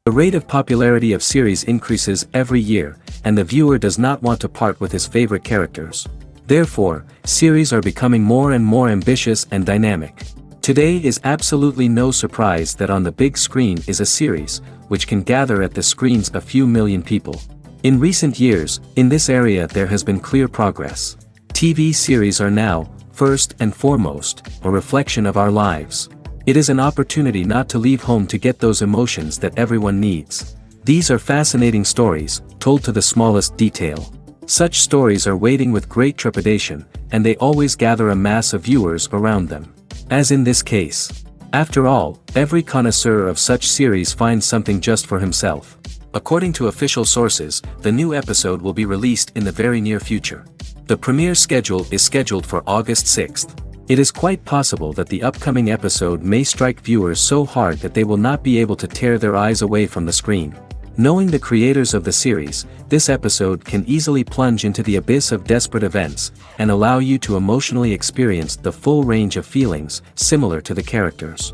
The rate of popularity of series increases every year, and the viewer does not want to part with his favorite characters. Therefore, series are becoming more and more ambitious and dynamic. Today is absolutely no surprise that on the big screen is a series, which can gather at the screens a few million people. In recent years, in this area there has been clear progress. TV series are now, first and foremost, a reflection of our lives. It is an opportunity not to leave home to get those emotions that everyone needs. These are fascinating stories, told to the smallest detail. Such stories are waiting with great trepidation, and they always gather a mass of viewers around them. As in this case. After all, every connoisseur of such series finds something just for himself. According to official sources, the new episode will be released in the very near future. The premiere schedule is scheduled for August 6th. It is quite possible that the upcoming episode may strike viewers so hard that they will not be able to tear their eyes away from the screen. Knowing the creators of the series, this episode can easily plunge into the abyss of desperate events, and allow you to emotionally experience the full range of feelings, similar to the characters.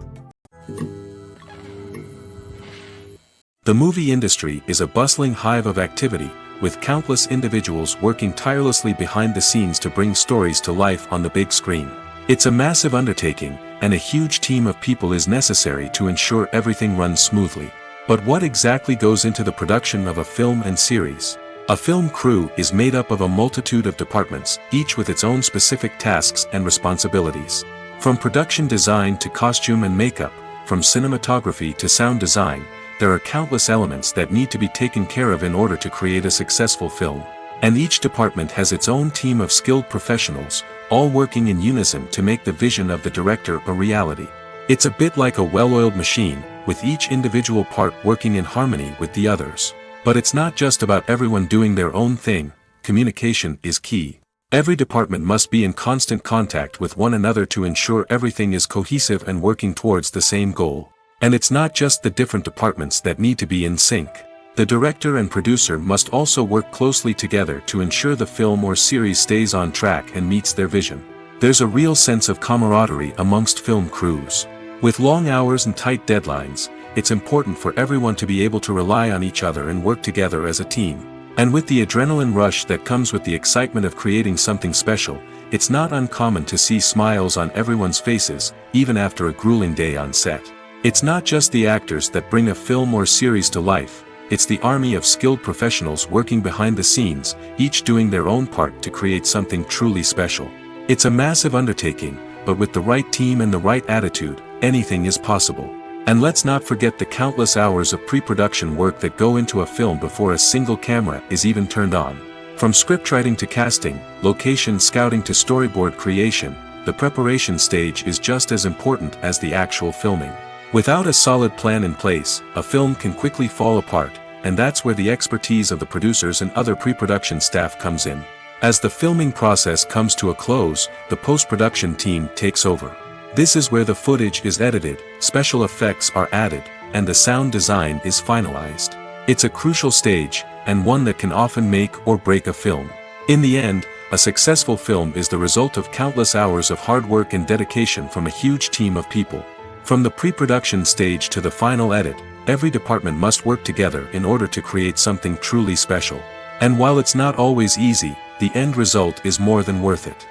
The movie industry is a bustling hive of activity, with countless individuals working tirelessly behind the scenes to bring stories to life on the big screen. It's a massive undertaking, and a huge team of people is necessary to ensure everything runs smoothly. But what exactly goes into the production of a film and series? A film crew is made up of a multitude of departments, each with its own specific tasks and responsibilities. From production design to costume and makeup, from cinematography to sound design, there are countless elements that need to be taken care of in order to create a successful film. And each department has its own team of skilled professionals, all working in unison to make the vision of the director a reality. It's a bit like a well-oiled machine, with each individual part working in harmony with the others. But it's not just about everyone doing their own thing. Communication is key. Every department must be in constant contact with one another to ensure everything is cohesive and working towards the same goal. And it's not just the different departments that need to be in sync. The director and producer must also work closely together to ensure the film or series stays on track and meets their vision. There's a real sense of camaraderie amongst film crews. With long hours and tight deadlines, it's important for everyone to be able to rely on each other and work together as a team. And with the adrenaline rush that comes with the excitement of creating something special, it's not uncommon to see smiles on everyone's faces, even after a grueling day on set. It's not just the actors that bring a film or series to life. It's the army of skilled professionals working behind the scenes, each doing their own part to create something truly special. It's a massive undertaking, but with the right team and the right attitude, anything is possible. And let's not forget the countless hours of pre-production work that go into a film before a single camera is even turned on. From scriptwriting to casting, location scouting to storyboard creation, the preparation stage is just as important as the actual filming. Without a solid plan in place, a film can quickly fall apart, and that's where the expertise of the producers and other pre-production staff comes in. As the filming process comes to a close, the post-production team takes over. This is where the footage is edited, special effects are added, and the sound design is finalized. It's a crucial stage, and one that can often make or break a film. In the end, a successful film is the result of countless hours of hard work and dedication from a huge team of people. From the pre-production stage to the final edit, every department must work together in order to create something truly special. And while it's not always easy, the end result is more than worth it.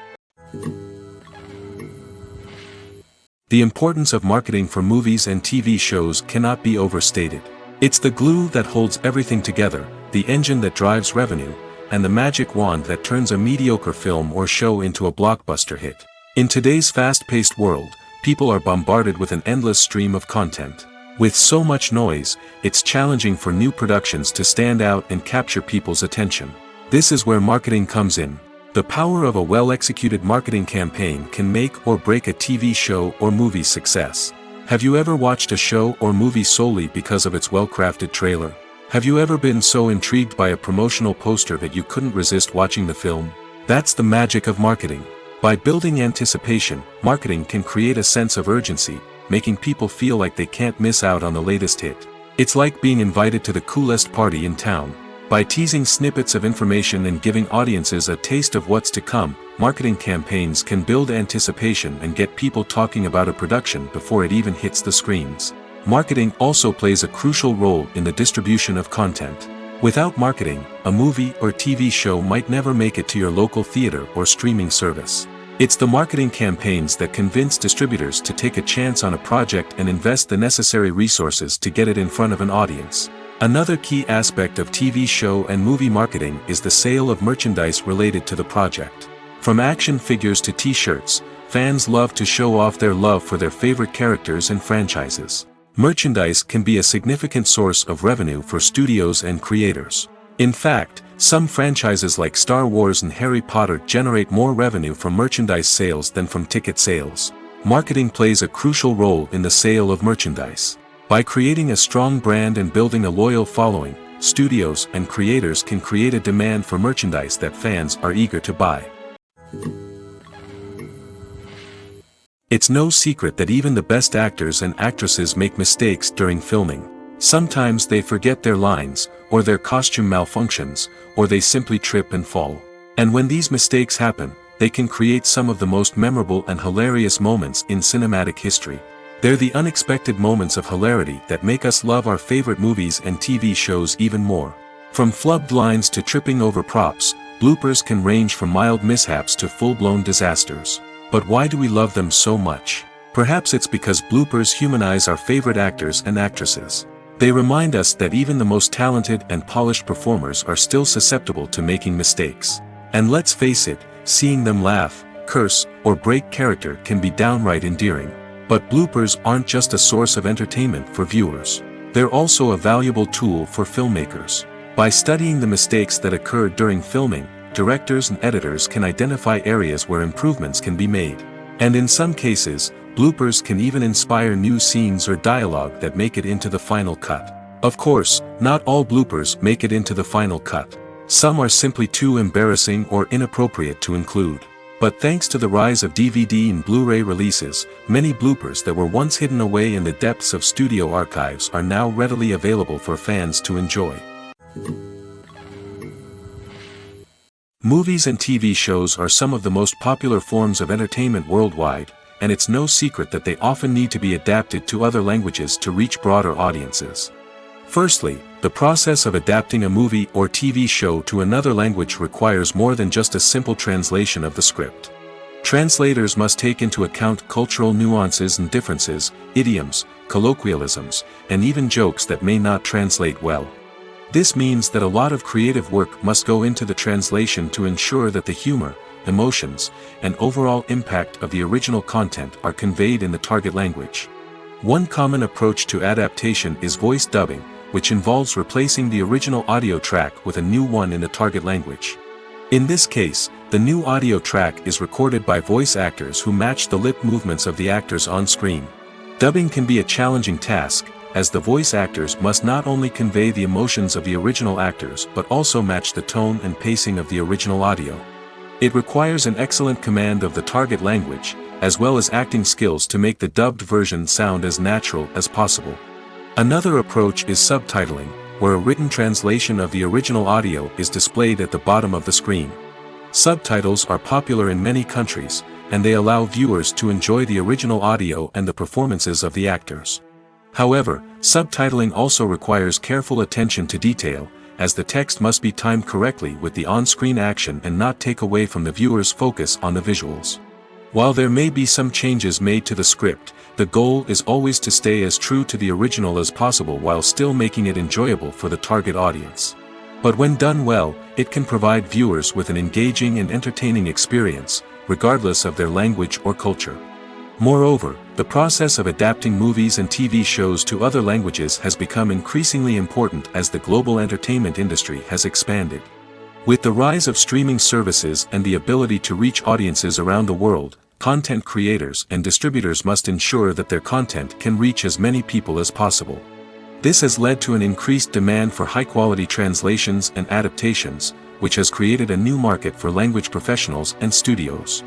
The importance of marketing for movies and TV shows cannot be overstated. It's the glue that holds everything together, the engine that drives revenue, and the magic wand that turns a mediocre film or show into a blockbuster hit. In today's fast-paced world, people are bombarded with an endless stream of content. With so much noise, it's challenging for new productions to stand out and capture people's attention. This is where marketing comes in. The power of a well-executed marketing campaign can make or break a TV show or movie's success. Have you ever watched a show or movie solely because of its well-crafted trailer? Have you ever been so intrigued by a promotional poster that you couldn't resist watching the film? That's the magic of marketing. By building anticipation, marketing can create a sense of urgency, making people feel like they can't miss out on the latest hit. It's like being invited to the coolest party in town. By teasing snippets of information and giving audiences a taste of what's to come, marketing campaigns can build anticipation and get people talking about a production before it even hits the screens. Marketing also plays a crucial role in the distribution of content. Without marketing, a movie or TV show might never make it to your local theater or streaming service. It's the marketing campaigns that convince distributors to take a chance on a project and invest the necessary resources to get it in front of an audience. Another key aspect of TV show and movie marketing is the sale of merchandise related to the project. From action figures to t-shirts, fans love to show off their love for their favorite characters and franchises. Merchandise can be a significant source of revenue for studios and creators. In fact, some franchises like Star Wars and Harry Potter generate more revenue from merchandise sales than from ticket sales. Marketing plays a crucial role in the sale of merchandise. By creating a strong brand and building a loyal following, studios and creators can create a demand for merchandise that fans are eager to buy. It's no secret that even the best actors and actresses make mistakes during filming. Sometimes they forget their lines, or their costume malfunctions, or they simply trip and fall. And when these mistakes happen, they can create some of the most memorable and hilarious moments in cinematic history. They're the unexpected moments of hilarity that make us love our favorite movies and TV shows even more. From flubbed lines to tripping over props, bloopers can range from mild mishaps to full-blown disasters. But why do we love them so much? Perhaps it's because bloopers humanize our favorite actors and actresses. They remind us that even the most talented and polished performers are still susceptible to making mistakes. And let's face it, seeing them laugh, curse, or break character can be downright endearing. But bloopers aren't just a source of entertainment for viewers. They're also a valuable tool for filmmakers. By studying the mistakes that occurred during filming, directors and editors can identify areas where improvements can be made. And in some cases, bloopers can even inspire new scenes or dialogue that make it into the final cut. Of course, not all bloopers make it into the final cut. Some are simply too embarrassing or inappropriate to include. But thanks to the rise of DVD and Blu-ray releases, many bloopers that were once hidden away in the depths of studio archives are now readily available for fans to enjoy. Movies and TV shows are some of the most popular forms of entertainment worldwide, and it's no secret that they often need to be adapted to other languages to reach broader audiences. Firstly, the process of adapting a movie or TV show to another language requires more than just a simple translation of the script. Translators must take into account cultural nuances and differences, idioms, colloquialisms, and even jokes that may not translate well. This means that a lot of creative work must go into the translation to ensure that the humor, emotions, and overall impact of the original content are conveyed in the target language. One common approach to adaptation is voice dubbing, which involves replacing the original audio track with a new one in the target language. In this case, the new audio track is recorded by voice actors who match the lip movements of the actors on screen. Dubbing can be a challenging task, as the voice actors must not only convey the emotions of the original actors but also match the tone and pacing of the original audio. It requires an excellent command of the target language, as well as acting skills to make the dubbed version sound as natural as possible. Another approach is subtitling, where a written translation of the original audio is displayed at the bottom of the screen. Subtitles are popular in many countries, and they allow viewers to enjoy the original audio and the performances of the actors. However, subtitling also requires careful attention to detail, as the text must be timed correctly with the on-screen action and not take away from the viewer's focus on the visuals. While there may be some changes made to the script, The goal is always to stay as true to the original as possible while still making it enjoyable for the target audience. But when done well, it can provide viewers with an engaging and entertaining experience, regardless of their language or culture. Moreover, the process of adapting movies and TV shows to other languages has become increasingly important as the global entertainment industry has expanded. With the rise of streaming services and the ability to reach audiences around the world, content creators and distributors must ensure that their content can reach as many people as possible. This has led to an increased demand for high-quality translations and adaptations, which has created a new market for language professionals and studios.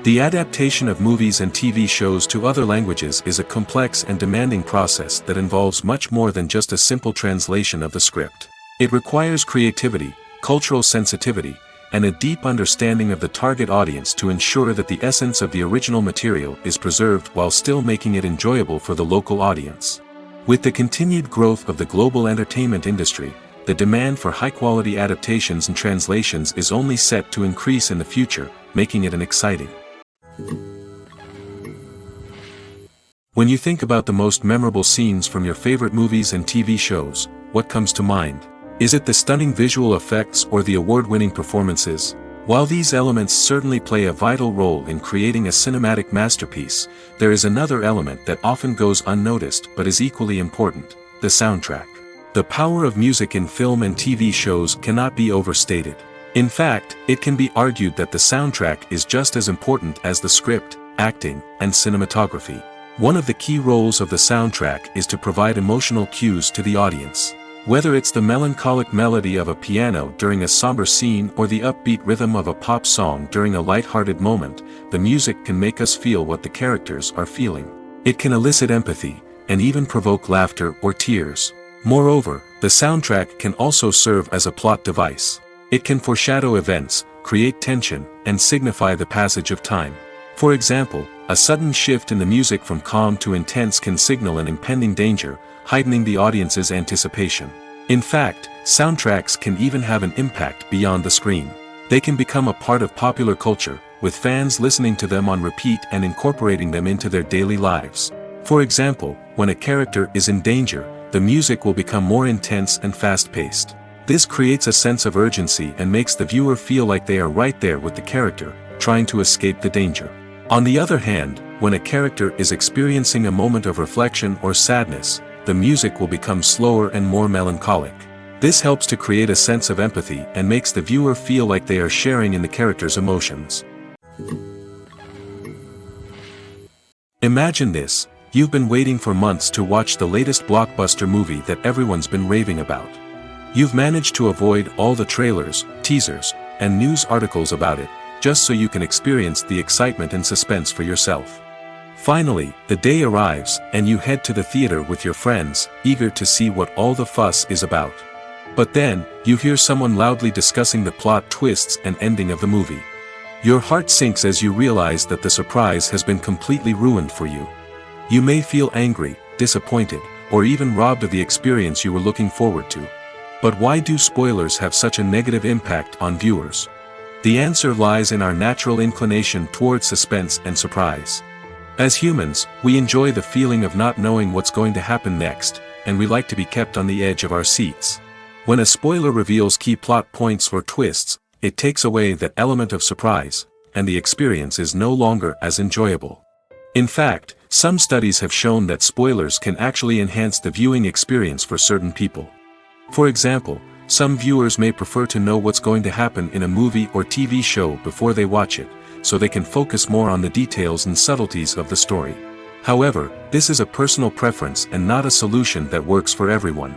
The adaptation of movies and TV shows to other languages is a complex and demanding process that involves much more than just a simple translation of the script. It requires creativity, cultural sensitivity, and a deep understanding of the target audience to ensure that the essence of the original material is preserved while still making it enjoyable for the local audience. With the continued growth of the global entertainment industry, the demand for high-quality adaptations and translations is only set to increase in the future, making it an exciting. When you think about the most memorable scenes from your favorite movies and TV shows, what comes to mind? Is it the stunning visual effects or the award-winning performances? While these elements certainly play a vital role in creating a cinematic masterpiece, there is another element that often goes unnoticed but is equally important: the soundtrack. The power of music in film and TV shows cannot be overstated. In fact, it can be argued that the soundtrack is just as important as the script, acting, and cinematography. One of the key roles of the soundtrack is to provide emotional cues to the audience. Whether it's the melancholic melody of a piano during a somber scene or the upbeat rhythm of a pop song during a light-hearted moment, the music can make us feel what the characters are feeling. It can elicit empathy, and even provoke laughter or tears. Moreover, the soundtrack can also serve as a plot device. It can foreshadow events, create tension, and signify the passage of time. For example, a sudden shift in the music from calm to intense can signal an impending danger, heightening the audience's anticipation. In fact, soundtracks can even have an impact beyond the screen. They can become a part of popular culture, with fans listening to them on repeat and incorporating them into their daily lives. For example, when a character is in danger, the music will become more intense and fast-paced. This creates a sense of urgency and makes the viewer feel like they are right there with the character, trying to escape the danger. On the other hand, when a character is experiencing a moment of reflection or sadness, the music will become slower and more melancholic. This helps to create a sense of empathy and makes the viewer feel like they are sharing in the character's emotions. Imagine this: you've been waiting for months to watch the latest blockbuster movie that everyone's been raving about. You've managed to avoid all the trailers, teasers, and news articles about it, just so you can experience the excitement and suspense for yourself. Finally, the day arrives, and you head to the theater with your friends, eager to see what all the fuss is about. But then, you hear someone loudly discussing the plot twists and ending of the movie. Your heart sinks as you realize that the surprise has been completely ruined for you. You may feel angry, disappointed, or even robbed of the experience you were looking forward to. But why do spoilers have such a negative impact on viewers? The answer lies in our natural inclination toward suspense and surprise. As humans, we enjoy the feeling of not knowing what's going to happen next, and we like to be kept on the edge of our seats. When a spoiler reveals key plot points or twists, it takes away that element of surprise, and the experience is no longer as enjoyable. In fact, some studies have shown that spoilers can actually enhance the viewing experience for certain people. For example, some viewers may prefer to know what's going to happen in a movie or TV show before they watch it, so they can focus more on the details and subtleties of the story. However, this is a personal preference and not a solution that works for everyone.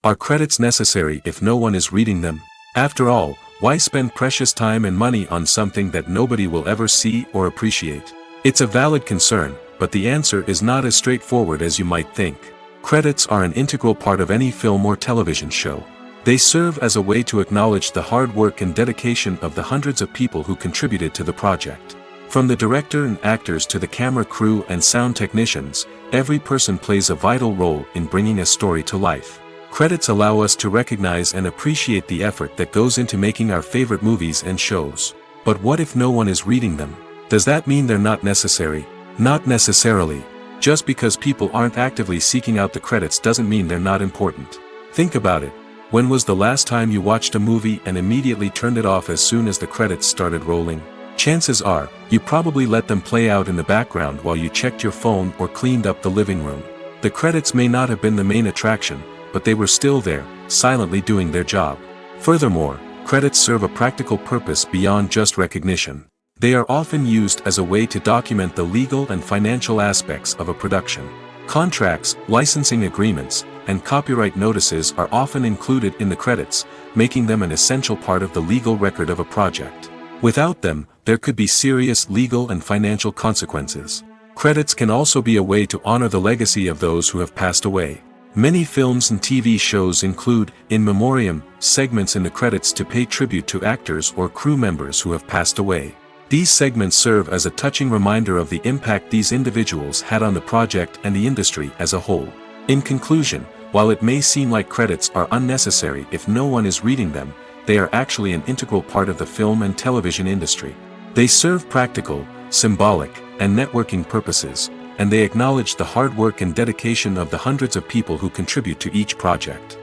Are credits necessary if no one is reading them? After all, why spend precious time and money on something that nobody will ever see or appreciate? It's a valid concern, but the answer is not as straightforward as you might think. Credits are an integral part of any film or television show. They serve as a way to acknowledge the hard work and dedication of the hundreds of people who contributed to the project. From the director and actors to the camera crew and sound technicians, every person plays a vital role in bringing a story to life. Credits allow us to recognize and appreciate the effort that goes into making our favorite movies and shows. But what if no one is reading them? Does that mean they're not necessary? Not necessarily. Just because people aren't actively seeking out the credits doesn't mean they're not important. Think about it. When was the last time you watched a movie and immediately turned it off as soon as the credits started rolling? Chances are, you probably let them play out in the background while you checked your phone or cleaned up the living room. The credits may not have been the main attraction, but they were still there, silently doing their job. Furthermore, credits serve a practical purpose beyond just recognition. They are often used as a way to document the legal and financial aspects of a production. Contracts, licensing agreements, and copyright notices are often included in the credits, making them an essential part of the legal record of a project. Without them, there could be serious legal and financial consequences. Credits can also be a way to honor the legacy of those who have passed away. Many films and TV shows include, in memoriam, segments in the credits to pay tribute to actors or crew members who have passed away. These segments serve as a touching reminder of the impact these individuals had on the project and the industry as a whole. In conclusion, while it may seem like credits are unnecessary if no one is reading them, they are actually an integral part of the film and television industry. They serve practical, symbolic, and networking purposes, and they acknowledge the hard work and dedication of the hundreds of people who contribute to each project.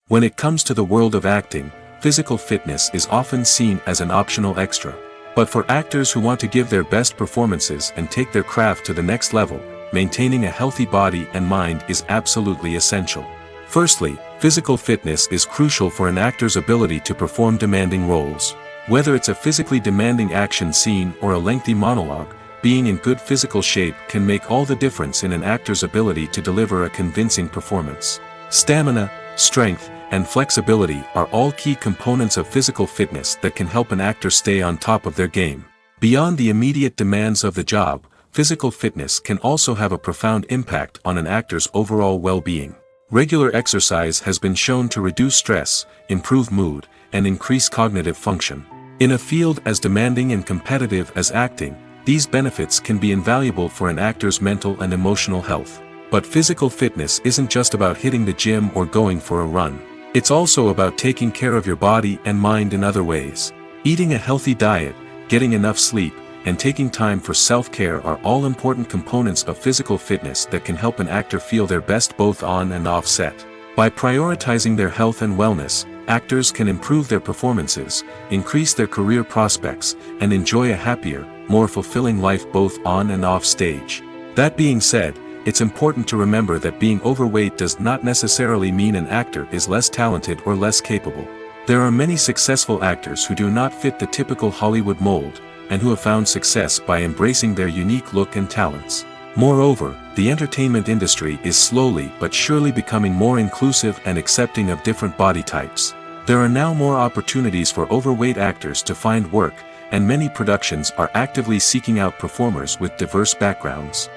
When it comes to the world of acting, physical fitness is often seen as an optional extra. But for actors who want to give their best performances and take their craft to the next level, maintaining a healthy body and mind is absolutely essential. Firstly, physical fitness is crucial for an actor's ability to perform demanding roles. Whether it's a physically demanding action scene or a lengthy monologue, being in good physical shape can make all the difference in an actor's ability to deliver a convincing performance. Stamina, strength, and flexibility are all key components of physical fitness that can help an actor stay on top of their game. Beyond the immediate demands of the job, physical fitness can also have a profound impact on an actor's overall well-being. Regular exercise has been shown to reduce stress, improve mood, and increase cognitive function. In a field as demanding and competitive as acting, these benefits can be invaluable for an actor's mental and emotional health. But physical fitness isn't just about hitting the gym or going for a run. It's also about taking care of your body and mind in other ways. Eating a healthy diet, getting enough sleep, and taking time for self-care are all important components of physical fitness that can help an actor feel their best both on and off set. By prioritizing their health and wellness, actors can improve their performances, increase their career prospects, and enjoy a happier, more fulfilling life both on and off stage. That being said, it's important to remember that being overweight does not necessarily mean an actor is less talented or less capable. There are many successful actors who do not fit the typical Hollywood mold, and who have found success by embracing their unique look and talents. Moreover, the entertainment industry is slowly but surely becoming more inclusive and accepting of different body types. There are now more opportunities for overweight actors to find work, and many productions are actively seeking out performers with diverse backgrounds.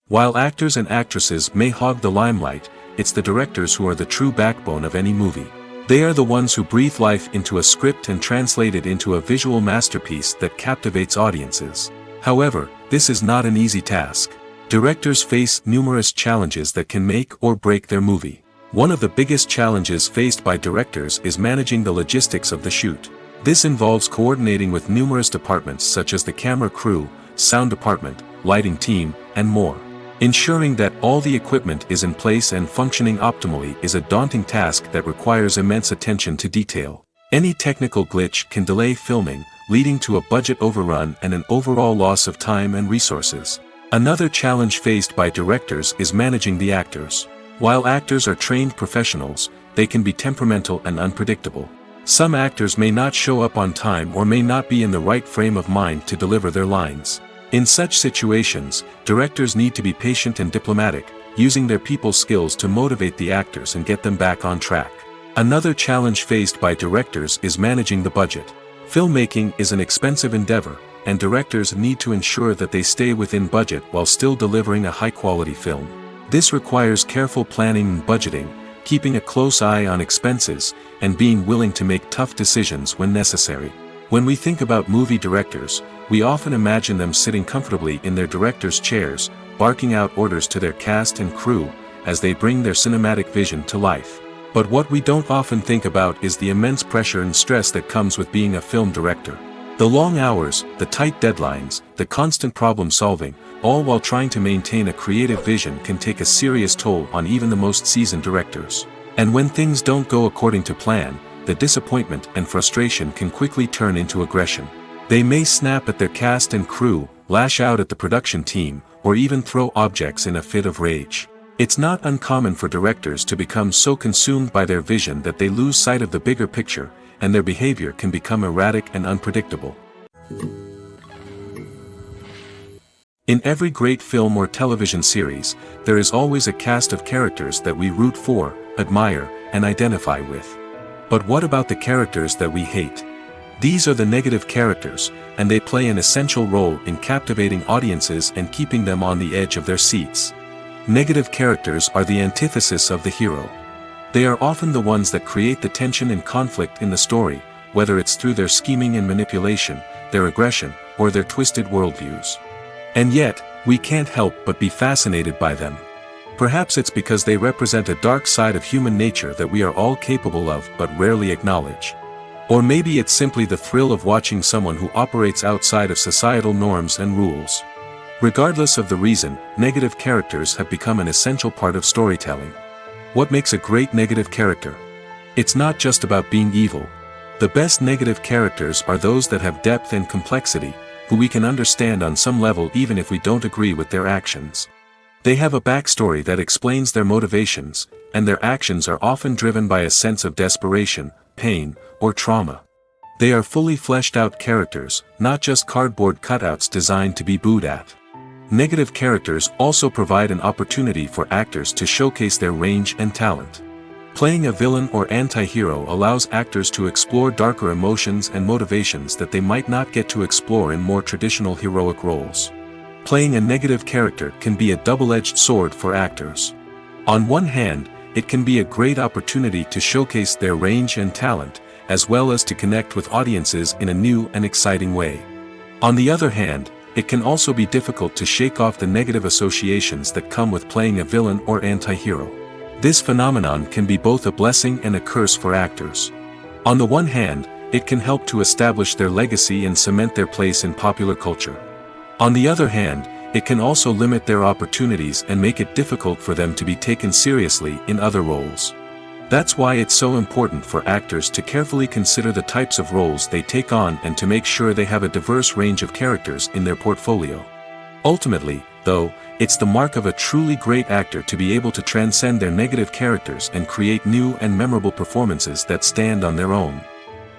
While actors and actresses may hog the limelight, it's the directors who are the true backbone of any movie. They are the ones who breathe life into a script and translate it into a visual masterpiece that captivates audiences. However, this is not an easy task. Directors face numerous challenges that can make or break their movie. One of the biggest challenges faced by directors is managing the logistics of the shoot. This involves coordinating with numerous departments such as the camera crew, sound department, lighting team, and more. Ensuring that all the equipment is in place and functioning optimally is a daunting task that requires immense attention to detail. Any technical glitch can delay filming, leading to a budget overrun and an overall loss of time and resources. Another challenge faced by directors is managing the actors. While actors are trained professionals, they can be temperamental and unpredictable. Some actors may not show up on time or may not be in the right frame of mind to deliver their lines. In such situations, directors need to be patient and diplomatic, using their people skills to motivate the actors and get them back on track. Another challenge faced by directors is managing the budget. Filmmaking is an expensive endeavor, and directors need to ensure that they stay within budget while still delivering a high-quality film. This requires careful planning and budgeting, keeping a close eye on expenses, and being willing to make tough decisions when necessary. When we think about movie directors, we often imagine them sitting comfortably in their director's chairs, barking out orders to their cast and crew, as they bring their cinematic vision to life. But what we don't often think about is the immense pressure and stress that comes with being a film director. The long hours, the tight deadlines, the constant problem solving, all while trying to maintain a creative vision can take a serious toll on even the most seasoned directors. And when things don't go according to plan, the disappointment and frustration can quickly turn into aggression. They may snap at their cast and crew, lash out at the production team, or even throw objects in a fit of rage. It's not uncommon for directors to become so consumed by their vision that they lose sight of the bigger picture, and their behavior can become erratic and unpredictable. In every great film or television series, there is always a cast of characters that we root for, admire, and identify with. But what about the characters that we hate? These are the negative characters, and they play an essential role in captivating audiences and keeping them on the edge of their seats. Negative characters are the antithesis of the hero. They are often the ones that create the tension and conflict in the story, whether it's through their scheming and manipulation, their aggression, or their twisted worldviews. And yet, we can't help but be fascinated by them. Perhaps it's because they represent a dark side of human nature that we are all capable of but rarely acknowledge. Or maybe it's simply the thrill of watching someone who operates outside of societal norms and rules. Regardless of the reason, negative characters have become an essential part of storytelling. What makes a great negative character? It's not just about being evil. The best negative characters are those that have depth and complexity, who we can understand on some level even if we don't agree with their actions. They have a backstory that explains their motivations, and their actions are often driven by a sense of desperation, pain, or trauma. They are fully fleshed out characters, not just cardboard cutouts designed to be booed at. Negative characters also provide an opportunity for actors to showcase their range and talent. Playing a villain or anti-hero allows actors to explore darker emotions and motivations that they might not get to explore in more traditional heroic roles. Playing a negative character can be a double-edged sword for actors. On one hand, it can be a great opportunity to showcase their range and talent, as well as to connect with audiences in a new and exciting way. On the other hand, it can also be difficult to shake off the negative associations that come with playing a villain or anti-hero. This phenomenon can be both a blessing and a curse for actors. On the one hand, it can help to establish their legacy and cement their place in popular culture. On the other hand, it can also limit their opportunities and make it difficult for them to be taken seriously in other roles. That's why it's so important for actors to carefully consider the types of roles they take on and to make sure they have a diverse range of characters in their portfolio. Ultimately, though, it's the mark of a truly great actor to be able to transcend their negative characters and create new and memorable performances that stand on their own.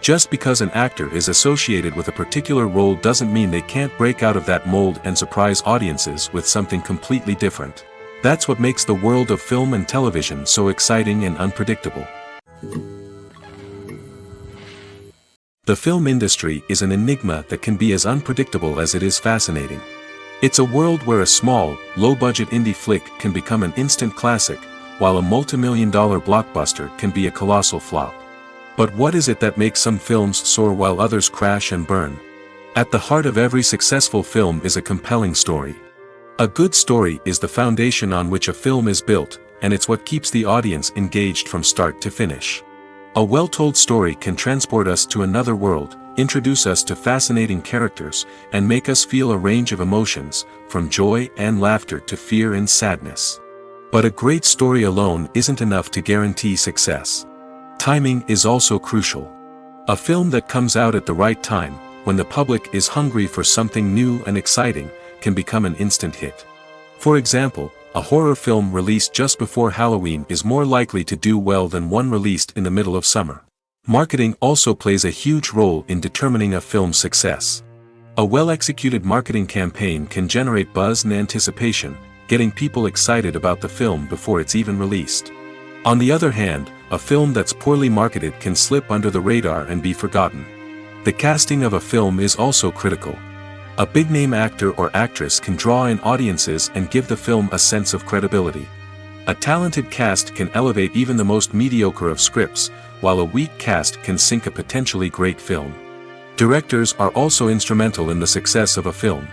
Just because an actor is associated with a particular role doesn't mean they can't break out of that mold and surprise audiences with something completely different. That's what makes the world of film and television so exciting and unpredictable. The film industry is an enigma that can be as unpredictable as it is fascinating. It's a world where a small, low-budget indie flick can become an instant classic, while a multi-million-dollar blockbuster can be a colossal flop. But what is it that makes some films soar while others crash and burn? At the heart of every successful film is a compelling story. A good story is the foundation on which a film is built, and it's what keeps the audience engaged from start to finish. A well-told story can transport us to another world, introduce us to fascinating characters, and make us feel a range of emotions, from joy and laughter to fear and sadness. But a great story alone isn't enough to guarantee success. Timing is also crucial. A film that comes out at the right time, when the public is hungry for something new and exciting, can become an instant hit. For example, a horror film released just before Halloween is more likely to do well than one released in the middle of summer. Marketing also plays a huge role in determining a film's success. A well-executed marketing campaign can generate buzz and anticipation, getting people excited about the film before it's even released. On the other hand, a film that's poorly marketed can slip under the radar and be forgotten. The casting of a film is also critical. A big-name actor or actress can draw in audiences and give the film a sense of credibility. A talented cast can elevate even the most mediocre of scripts, while a weak cast can sink a potentially great film. Directors are also instrumental in the success of a film.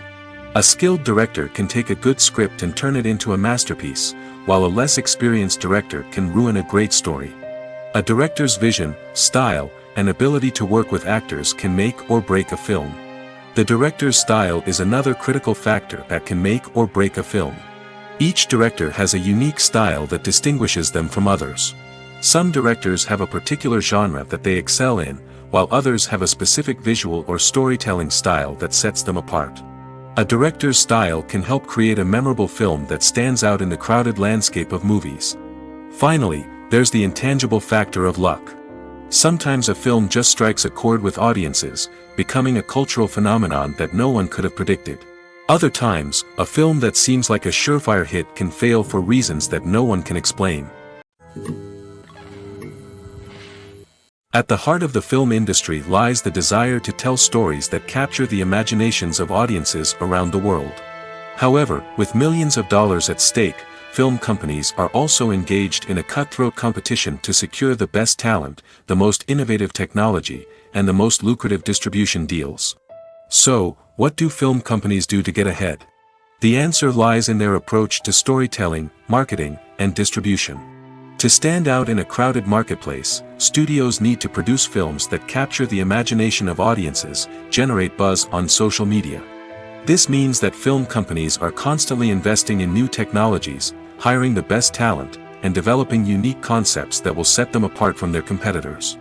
A skilled director can take a good script and turn it into a masterpiece, while a less experienced director can ruin a great story. A director's vision, style, and ability to work with actors can make or break a film. The director's style is another critical factor that can make or break a film. Each director has a unique style that distinguishes them from others. Some directors have a particular genre that they excel in, while others have a specific visual or storytelling style that sets them apart. A director's style can help create a memorable film that stands out in the crowded landscape of movies. Finally, there's the intangible factor of luck. Sometimes a film just strikes a chord with audiences, becoming a cultural phenomenon that no one could have predicted. Other times, a film that seems like a surefire hit can fail for reasons that no one can explain. At the heart of the film industry lies the desire to tell stories that capture the imaginations of audiences around the world. However, with millions of dollars at stake, film companies are also engaged in a cutthroat competition to secure the best talent, the most innovative technology, and the most lucrative distribution deals. So, what do film companies do to get ahead? The answer lies in their approach to storytelling, marketing, and distribution. To stand out in a crowded marketplace, studios need to produce films that capture the imagination of audiences, generate buzz on social media. This means that film companies are constantly investing in new technologies, hiring the best talent, and developing unique concepts that will set them apart from their competitors.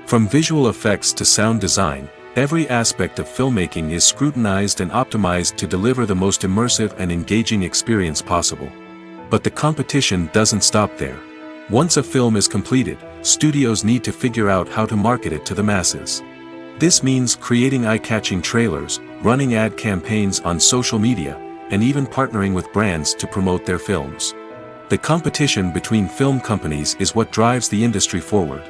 From visual effects to sound design, every aspect of filmmaking is scrutinized and optimized to deliver the most immersive and engaging experience possible. But the competition doesn't stop there. Once a film is completed, studios need to figure out how to market it to the masses. This means creating eye-catching trailers, running ad campaigns on social media, and even partnering with brands to promote their films. The competition between film companies is what drives the industry forward.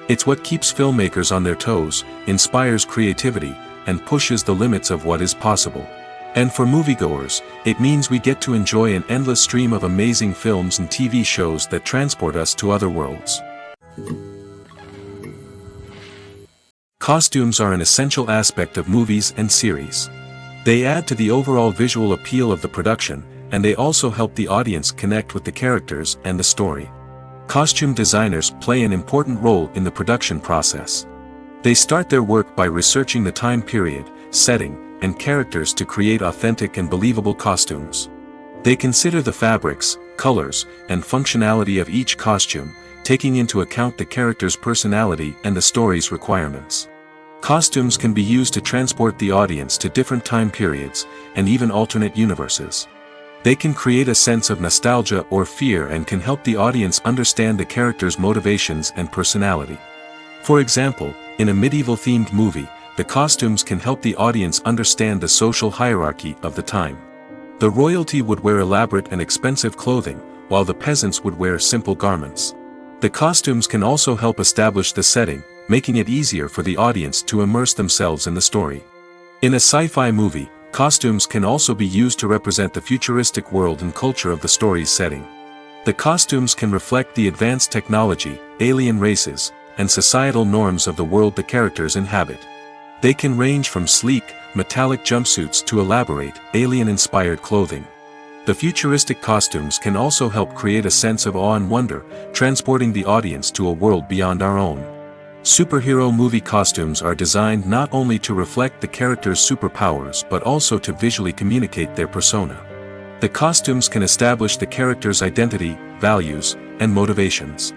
It's what keeps filmmakers on their toes, inspires creativity, and pushes the limits of what is possible. And for moviegoers, it means we get to enjoy an endless stream of amazing films and TV shows that transport us to other worlds. Costumes are an essential aspect of movies and series. They add to the overall visual appeal of the production, and they also help the audience connect with the characters and the story. Costume designers play an important role in the production process. They start their work by researching the time period, setting, and characters to create authentic and believable costumes. They consider the fabrics, colors, and functionality of each costume, taking into account the character's personality and the story's requirements. Costumes can be used to transport the audience to different time periods, and even alternate universes. They can create a sense of nostalgia or fear and can help the audience understand the character's motivations and personality. For example, in a medieval-themed movie, the costumes can help the audience understand the social hierarchy of the time. The royalty would wear elaborate and expensive clothing, while the peasants would wear simple garments. The costumes can also help establish the setting, making it easier for the audience to immerse themselves in the story. In a sci-fi movie, costumes can also be used to represent the futuristic world and culture of the story's setting. The costumes can reflect the advanced technology, alien races, and societal norms of the world the characters inhabit. They can range from sleek, metallic jumpsuits to elaborate, alien-inspired clothing. The futuristic costumes can also help create a sense of awe and wonder, transporting the audience to a world beyond our own. Superhero movie costumes are designed not only to reflect the character's superpowers but also to visually communicate their persona. The costumes can establish the character's identity, values, and motivations.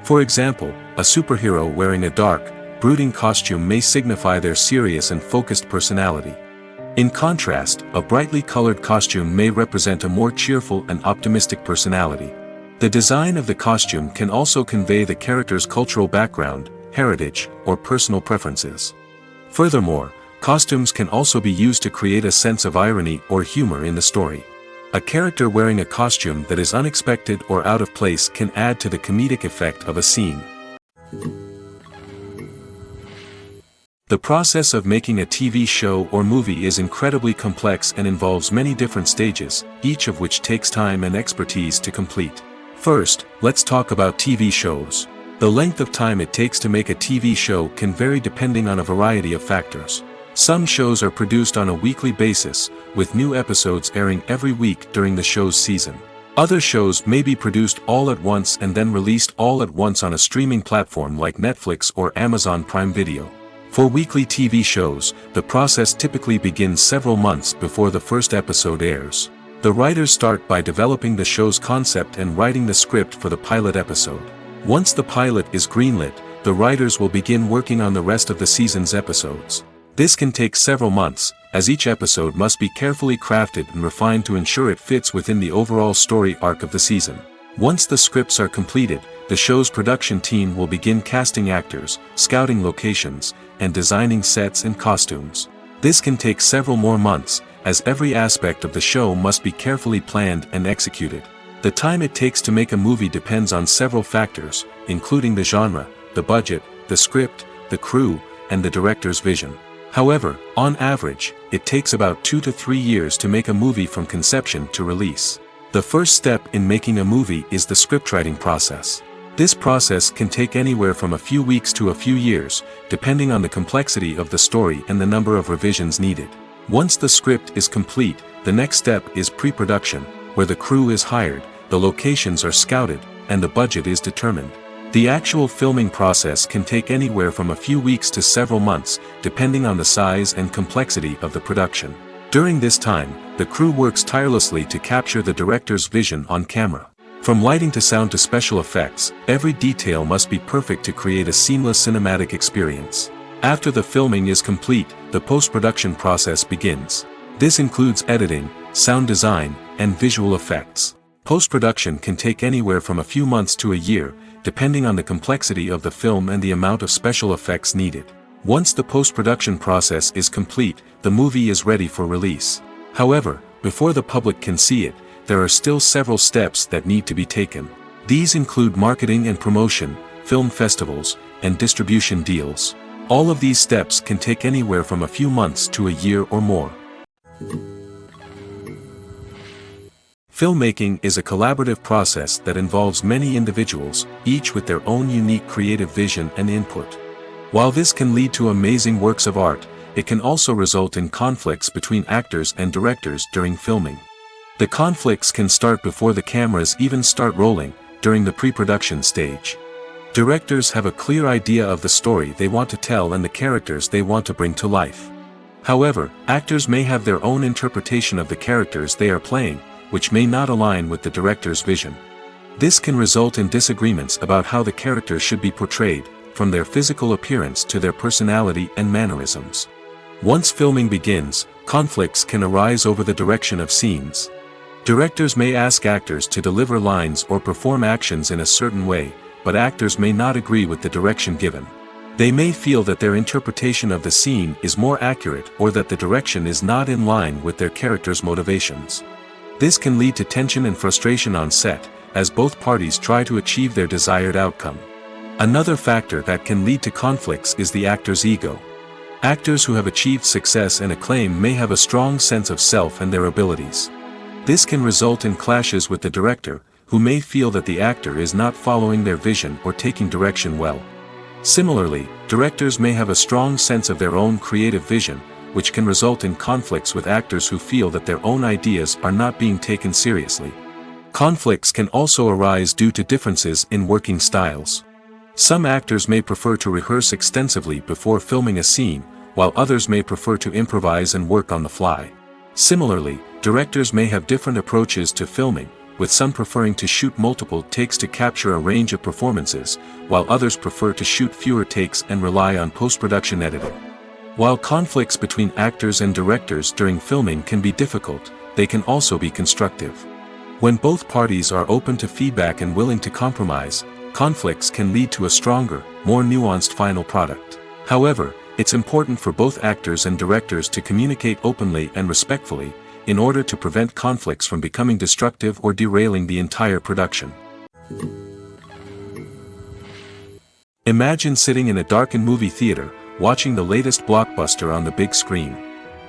For example, a superhero wearing a dark, brooding costume may signify their serious and focused personality. In contrast, a brightly colored costume may represent a more cheerful and optimistic personality. The design of the costume can also convey the character's cultural background, heritage, or personal preferences. Furthermore, costumes can also be used to create a sense of irony or humor in the story. A character wearing a costume that is unexpected or out of place can add to the comedic effect of a scene. The process of making a TV show or movie is incredibly complex and involves many different stages, each of which takes time and expertise to complete. First, let's talk about TV shows. The length of time it takes to make a TV show can vary depending on a variety of factors. Some shows are produced on a weekly basis, with new episodes airing every week during the show's season. Other shows may be produced all at once and then released all at once on a streaming platform like Netflix or Amazon Prime Video. For weekly TV shows, the process typically begins several months before the first episode airs. The writers start by developing the show's concept and writing the script for the pilot episode. Once the pilot is greenlit, the writers will begin working on the rest of the season's episodes. This can take several months, as each episode must be carefully crafted and refined to ensure it fits within the overall story arc of the season. Once the scripts are completed, the show's production team will begin casting actors, scouting locations, and designing sets and costumes. This can take several more months, as every aspect of the show must be carefully planned and executed. The time it takes to make a movie depends on several factors, including the genre, the budget, the script, the crew, and the director's vision. However, on average, it takes about 2 to 3 years to make a movie from conception to release. The first step in making a movie is the scriptwriting process. This process can take anywhere from a few weeks to a few years, depending on the complexity of the story and the number of revisions needed. Once the script is complete, the next step is pre-production, where the crew is hired, the locations are scouted, and the budget is determined. The actual filming process can take anywhere from a few weeks to several months, depending on the size and complexity of the production. During this time, the crew works tirelessly to capture the director's vision on camera. From lighting to sound to special effects, every detail must be perfect to create a seamless cinematic experience. After the filming is complete, the post-production process begins. This includes editing, sound design, and visual effects. Post-production can take anywhere from a few months to a year, depending on the complexity of the film and the amount of special effects needed. Once the post-production process is complete, the movie is ready for release. However, before the public can see it, there are still several steps that need to be taken. These include marketing and promotion, film festivals, and distribution deals. All of these steps can take anywhere from a few months to a year or more. Filmmaking is a collaborative process that involves many individuals, each with their own unique creative vision and input. While this can lead to amazing works of art, it can also result in conflicts between actors and directors during filming. The conflicts can start before the cameras even start rolling, during the pre-production stage. Directors have a clear idea of the story they want to tell and the characters they want to bring to life. However, actors may have their own interpretation of the characters they are playing, which may not align with the director's vision. This can result in disagreements about how the characters should be portrayed, from their physical appearance to their personality and mannerisms. Once filming begins, conflicts can arise over the direction of scenes. Directors may ask actors to deliver lines or perform actions in a certain way, but actors may not agree with the direction given. They may feel that their interpretation of the scene is more accurate or that the direction is not in line with their character's motivations. This can lead to tension and frustration on set, as both parties try to achieve their desired outcome. Another factor that can lead to conflicts is the actor's ego. Actors who have achieved success and acclaim may have a strong sense of self and their abilities. This can result in clashes with the director, who may feel that the actor is not following their vision or taking direction well. Similarly, directors may have a strong sense of their own creative vision, which can result in conflicts with actors who feel that their own ideas are not being taken seriously. Conflicts can also arise due to differences in working styles. Some actors may prefer to rehearse extensively before filming a scene, while others may prefer to improvise and work on the fly. Similarly, directors may have different approaches to filming, with some preferring to shoot multiple takes to capture a range of performances, while others prefer to shoot fewer takes and rely on post-production editing. While conflicts between actors and directors during filming can be difficult, they can also be constructive. When both parties are open to feedback and willing to compromise, conflicts can lead to a stronger, more nuanced final product. However, it's important for both actors and directors to communicate openly and respectfully, in order to prevent conflicts from becoming destructive or derailing the entire production. Imagine sitting in a darkened movie theater, watching the latest blockbuster on the big screen.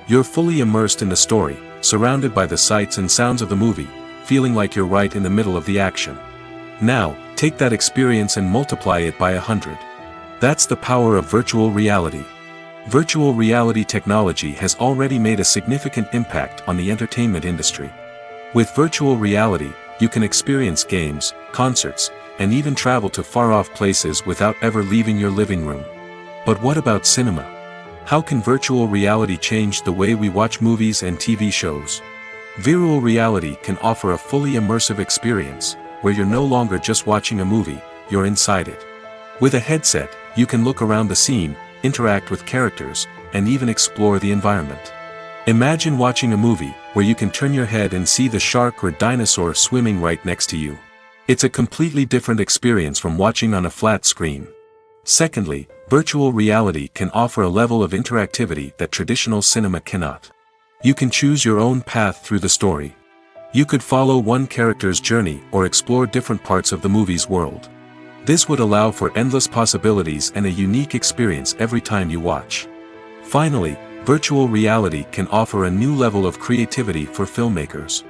You're fully immersed in the story, surrounded by the sights and sounds of the movie, feeling like you're right in the middle of the action. Now, take that experience and multiply it by 100. That's the power of virtual reality. Virtual reality technology has already made a significant impact on the entertainment industry. With virtual reality, you can experience games, concerts, and even travel to far-off places without ever leaving your living room. But what about cinema? How can virtual reality change the way we watch movies and TV shows? Virtual reality can offer a fully immersive experience, where you're no longer just watching a movie, you're inside it. With a headset, you can look around the scene, interact with characters, and even explore the environment. Imagine watching a movie, where you can turn your head and see the shark or dinosaur swimming right next to you. It's a completely different experience from watching on a flat screen. Secondly, virtual reality can offer a level of interactivity that traditional cinema cannot. You can choose your own path through the story. You could follow one character's journey or explore different parts of the movie's world. This would allow for endless possibilities and a unique experience every time you watch. Finally, virtual reality can offer a new level of creativity for filmmakers.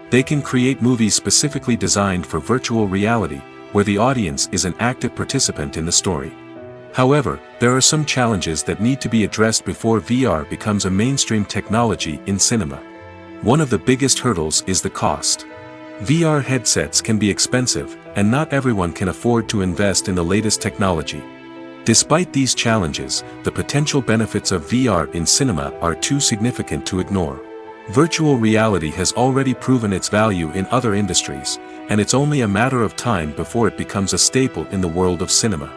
They can create movies specifically designed for virtual reality, where the audience is an active participant in the story. However, there are some challenges that need to be addressed before VR becomes a mainstream technology in cinema. One of the biggest hurdles is the cost. VR headsets can be expensive, and not everyone can afford to invest in the latest technology. Despite these challenges, the potential benefits of VR in cinema are too significant to ignore. Virtual reality has already proven its value in other industries, and it's only a matter of time before it becomes a staple in the world of cinema.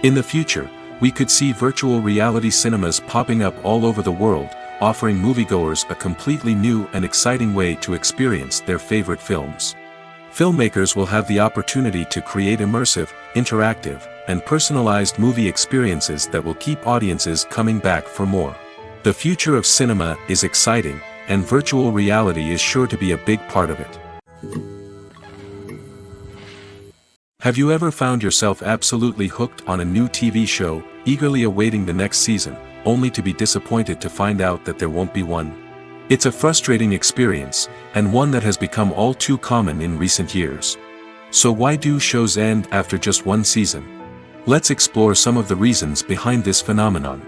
In the future, we could see virtual reality cinemas popping up all over the world, offering moviegoers a completely new and exciting way to experience their favorite films. Filmmakers will have the opportunity to create immersive, interactive, and personalized movie experiences that will keep audiences coming back for more. The future of cinema is exciting, and virtual reality is sure to be a big part of it. Have you ever found yourself absolutely hooked on a new TV show, eagerly awaiting the next season, only to be disappointed to find out that there won't be one? It's a frustrating experience, and one that has become all too common in recent years. So why do shows end after just one season? Let's explore some of the reasons behind this phenomenon.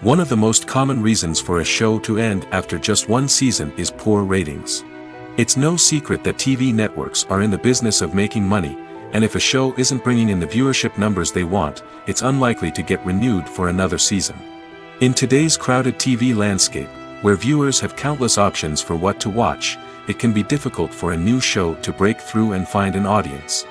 One of the most common reasons for a show to end after just one season is poor ratings. It's no secret that TV networks are in the business of making money, and if a show isn't bringing in the viewership numbers they want, it's unlikely to get renewed for another season. In today's crowded TV landscape, where viewers have countless options for what to watch, it can be difficult for a new show to break through and find an audience.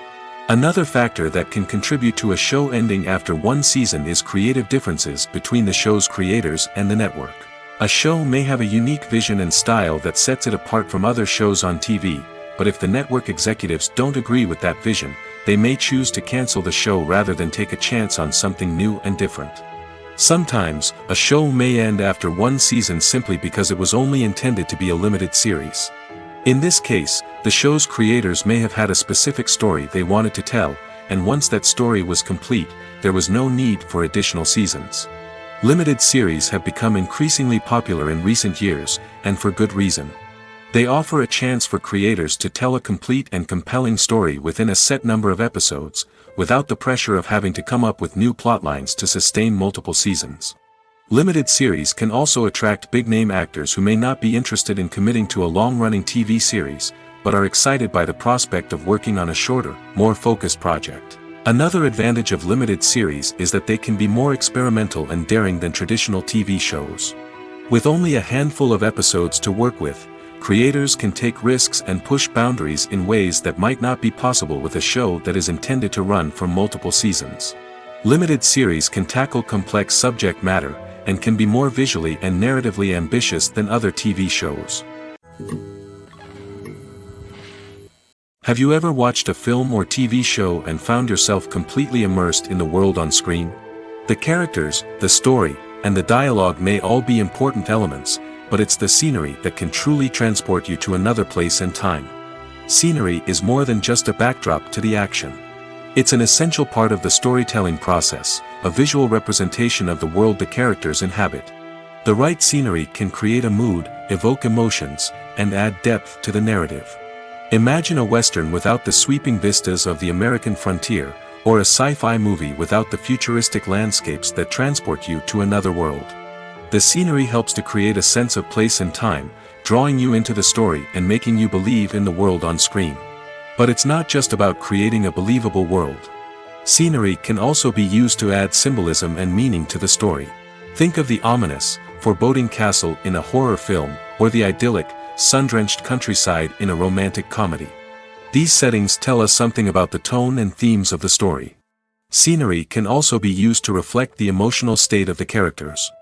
Another factor that can contribute to a show ending after one season is creative differences between the show's creators and the network. A show may have a unique vision and style that sets it apart from other shows on TV, but if the network executives don't agree with that vision, they may choose to cancel the show rather than take a chance on something new and different. Sometimes, a show may end after one season simply because it was only intended to be a limited series. In this case, the show's creators may have had a specific story they wanted to tell, and once that story was complete, there was no need for additional seasons. Limited series have become increasingly popular in recent years, and for good reason. They offer a chance for creators to tell a complete and compelling story within a set number of episodes, without the pressure of having to come up with new plotlines to sustain multiple seasons. Limited series can also attract big-name actors who may not be interested in committing to a long-running TV series, but are excited by the prospect of working on a shorter, more focused project. Another advantage of limited series is that they can be more experimental and daring than traditional TV shows. With only a handful of episodes to work with, creators can take risks and push boundaries in ways that might not be possible with a show that is intended to run for multiple seasons. Limited series can tackle complex subject matter, and can be more visually and narratively ambitious than other TV shows. Have you ever watched a film or TV show and found yourself completely immersed in the world on screen? The characters, the story, and the dialogue may all be important elements, but it's the scenery that can truly transport you to another place and time. Scenery is more than just a backdrop to the action. It's an essential part of the storytelling process, a visual representation of the world the characters inhabit. The right scenery can create a mood, evoke emotions, and add depth to the narrative. Imagine a Western without the sweeping vistas of the American frontier, or a sci-fi movie without the futuristic landscapes that transport you to another world. The scenery helps to create a sense of place and time, drawing you into the story and making you believe in the world on screen. But it's not just about creating a believable world. Scenery can also be used to add symbolism and meaning to the story. Think of the ominous, foreboding castle in a horror film, or the idyllic, sun-drenched countryside in a romantic comedy. These settings tell us something about the tone and themes of the story. Scenery can also be used to reflect the emotional state of the characters.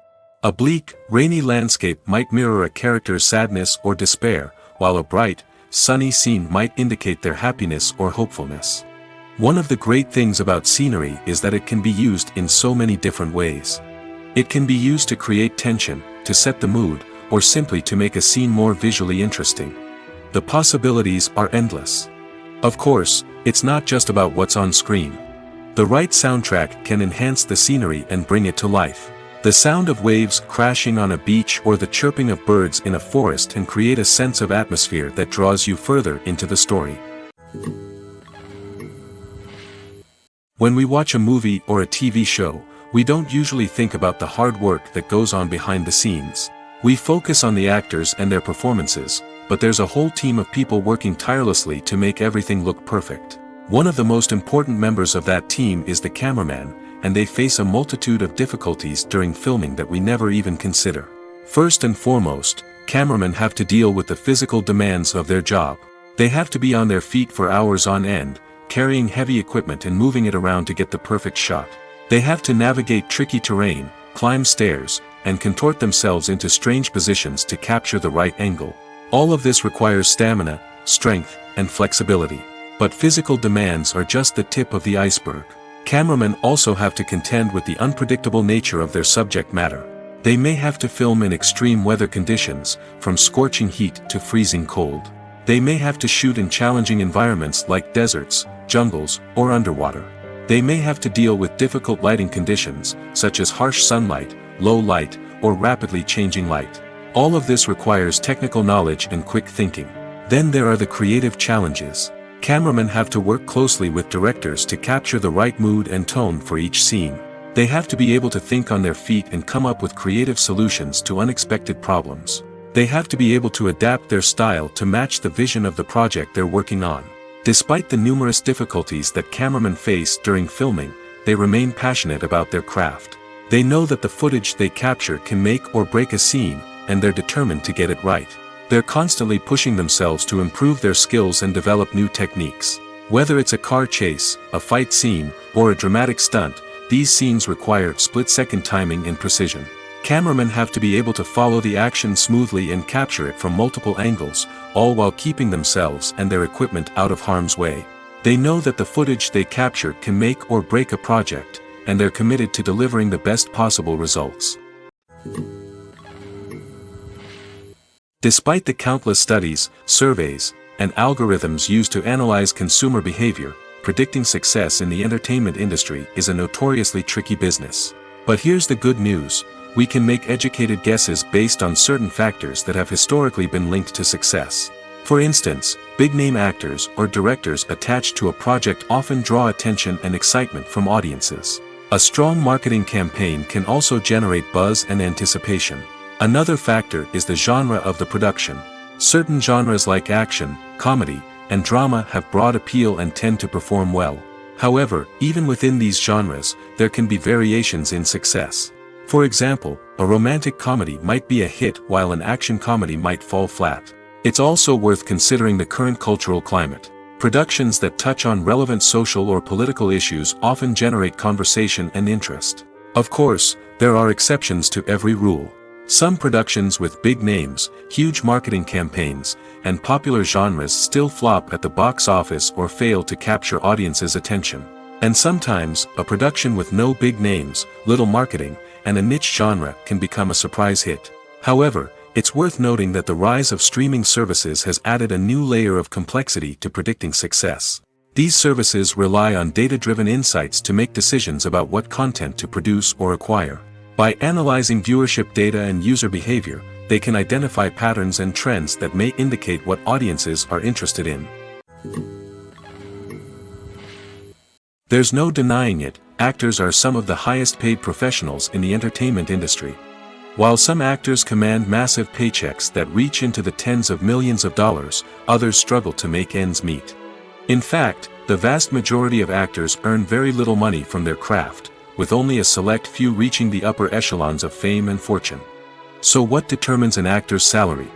A bleak, rainy landscape might mirror a character's sadness or despair, while a bright, sunny scene might indicate their happiness or hopefulness. One of the great things about scenery is that it can be used in so many different ways. It can be used to create tension, to set the mood, or simply to make a scene more visually interesting. The possibilities are endless. Of course, it's not just about what's on screen. The right soundtrack can enhance the scenery and bring it to life. The sound of waves crashing on a beach or the chirping of birds in a forest can create a sense of atmosphere that draws you further into the story. When we watch a movie or a TV show, we don't usually think about the hard work that goes on behind the scenes. We focus on the actors and their performances, but there's a whole team of people working tirelessly to make everything look perfect. One of the most important members of that team is the cameraman, and they face a multitude of difficulties during filming that we never even consider. First and foremost, cameramen have to deal with the physical demands of their job. They have to be on their feet for hours on end, carrying heavy equipment and moving it around to get the perfect shot. They have to navigate tricky terrain, climb stairs, and contort themselves into strange positions to capture the right angle. All of this requires stamina, strength, and flexibility. But physical demands are just the tip of the iceberg. Cameramen also have to contend with the unpredictable nature of their subject matter. They may have to film in extreme weather conditions, from scorching heat to freezing cold. They may have to shoot in challenging environments like deserts, jungles, or underwater. They may have to deal with difficult lighting conditions, such as harsh sunlight, low light, or rapidly changing light. All of this requires technical knowledge and quick thinking. Then there are the creative challenges. Cameramen have to work closely with directors to capture the right mood and tone for each scene. They have to be able to think on their feet and come up with creative solutions to unexpected problems. They have to be able to adapt their style to match the vision of the project they're working on. Despite the numerous difficulties that cameramen face during filming, they remain passionate about their craft. They know that the footage they capture can make or break a scene, and they're determined to get it right. They're constantly pushing themselves to improve their skills and develop new techniques. Whether it's a car chase, a fight scene, or a dramatic stunt, these scenes require split-second timing and precision. Cameramen have to be able to follow the action smoothly and capture it from multiple angles, all while keeping themselves and their equipment out of harm's way. They know that the footage they capture can make or break a project, and they're committed to delivering the best possible results. Despite the countless studies, surveys, and algorithms used to analyze consumer behavior, predicting success in the entertainment industry is a notoriously tricky business. But here's the good news: we can make educated guesses based on certain factors that have historically been linked to success. For instance, big-name actors or directors attached to a project often draw attention and excitement from audiences. A strong marketing campaign can also generate buzz and anticipation. Another factor is the genre of the production. Certain genres like action, comedy, and drama have broad appeal and tend to perform well. However, even within these genres, there can be variations in success. For example, a romantic comedy might be a hit while an action comedy might fall flat. It's also worth considering the current cultural climate. Productions that touch on relevant social or political issues often generate conversation and interest. Of course, there are exceptions to every rule. Some productions with big names, huge marketing campaigns, and popular genres still flop at the box office or fail to capture audiences' attention. And sometimes, a production with no big names, little marketing, and a niche genre can become a surprise hit. However, it's worth noting that the rise of streaming services has added a new layer of complexity to predicting success. These services rely on data-driven insights to make decisions about what content to produce or acquire. By analyzing viewership data and user behavior, they can identify patterns and trends that may indicate what audiences are interested in. There's no denying it, actors are some of the highest-paid professionals in the entertainment industry. While some actors command massive paychecks that reach into the tens of millions of dollars, others struggle to make ends meet. In fact, the vast majority of actors earn very little money from their craft, with only a select few reaching the upper echelons of fame and fortune. So what determines an actor's salary?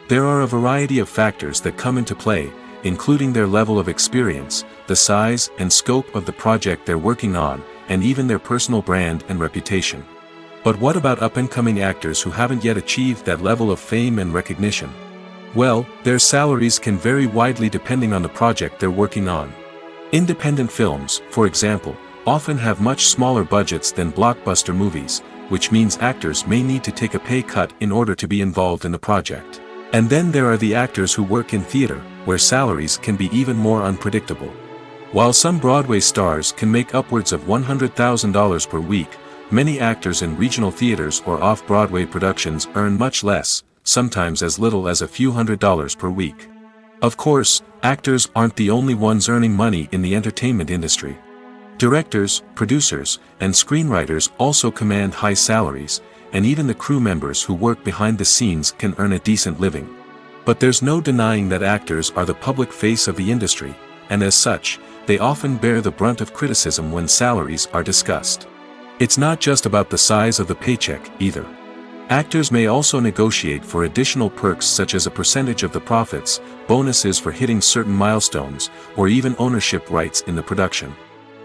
There are a variety of factors that come into play, including their level of experience, the size and scope of the project they're working on, and even their personal brand and reputation. But what about up-and-coming actors who haven't yet achieved that level of fame and recognition? Well, their salaries can vary widely depending on the project they're working on. Independent films, for example, often have much smaller budgets than blockbuster movies, which means actors may need to take a pay cut in order to be involved in the project. And then there are the actors who work in theater, where salaries can be even more unpredictable. While some Broadway stars can make upwards of $100,000 per week, many actors in regional theaters or off-Broadway productions earn much less, sometimes as little as a few $100s per week. Of course, actors aren't the only ones earning money in the entertainment industry. Directors, producers, and screenwriters also command high salaries, and even the crew members who work behind the scenes can earn a decent living. But there's no denying that actors are the public face of the industry, and as such, they often bear the brunt of criticism when salaries are discussed. It's not just about the size of the paycheck, either. Actors may also negotiate for additional perks such as a percentage of the profits, bonuses for hitting certain milestones, or even ownership rights in the production.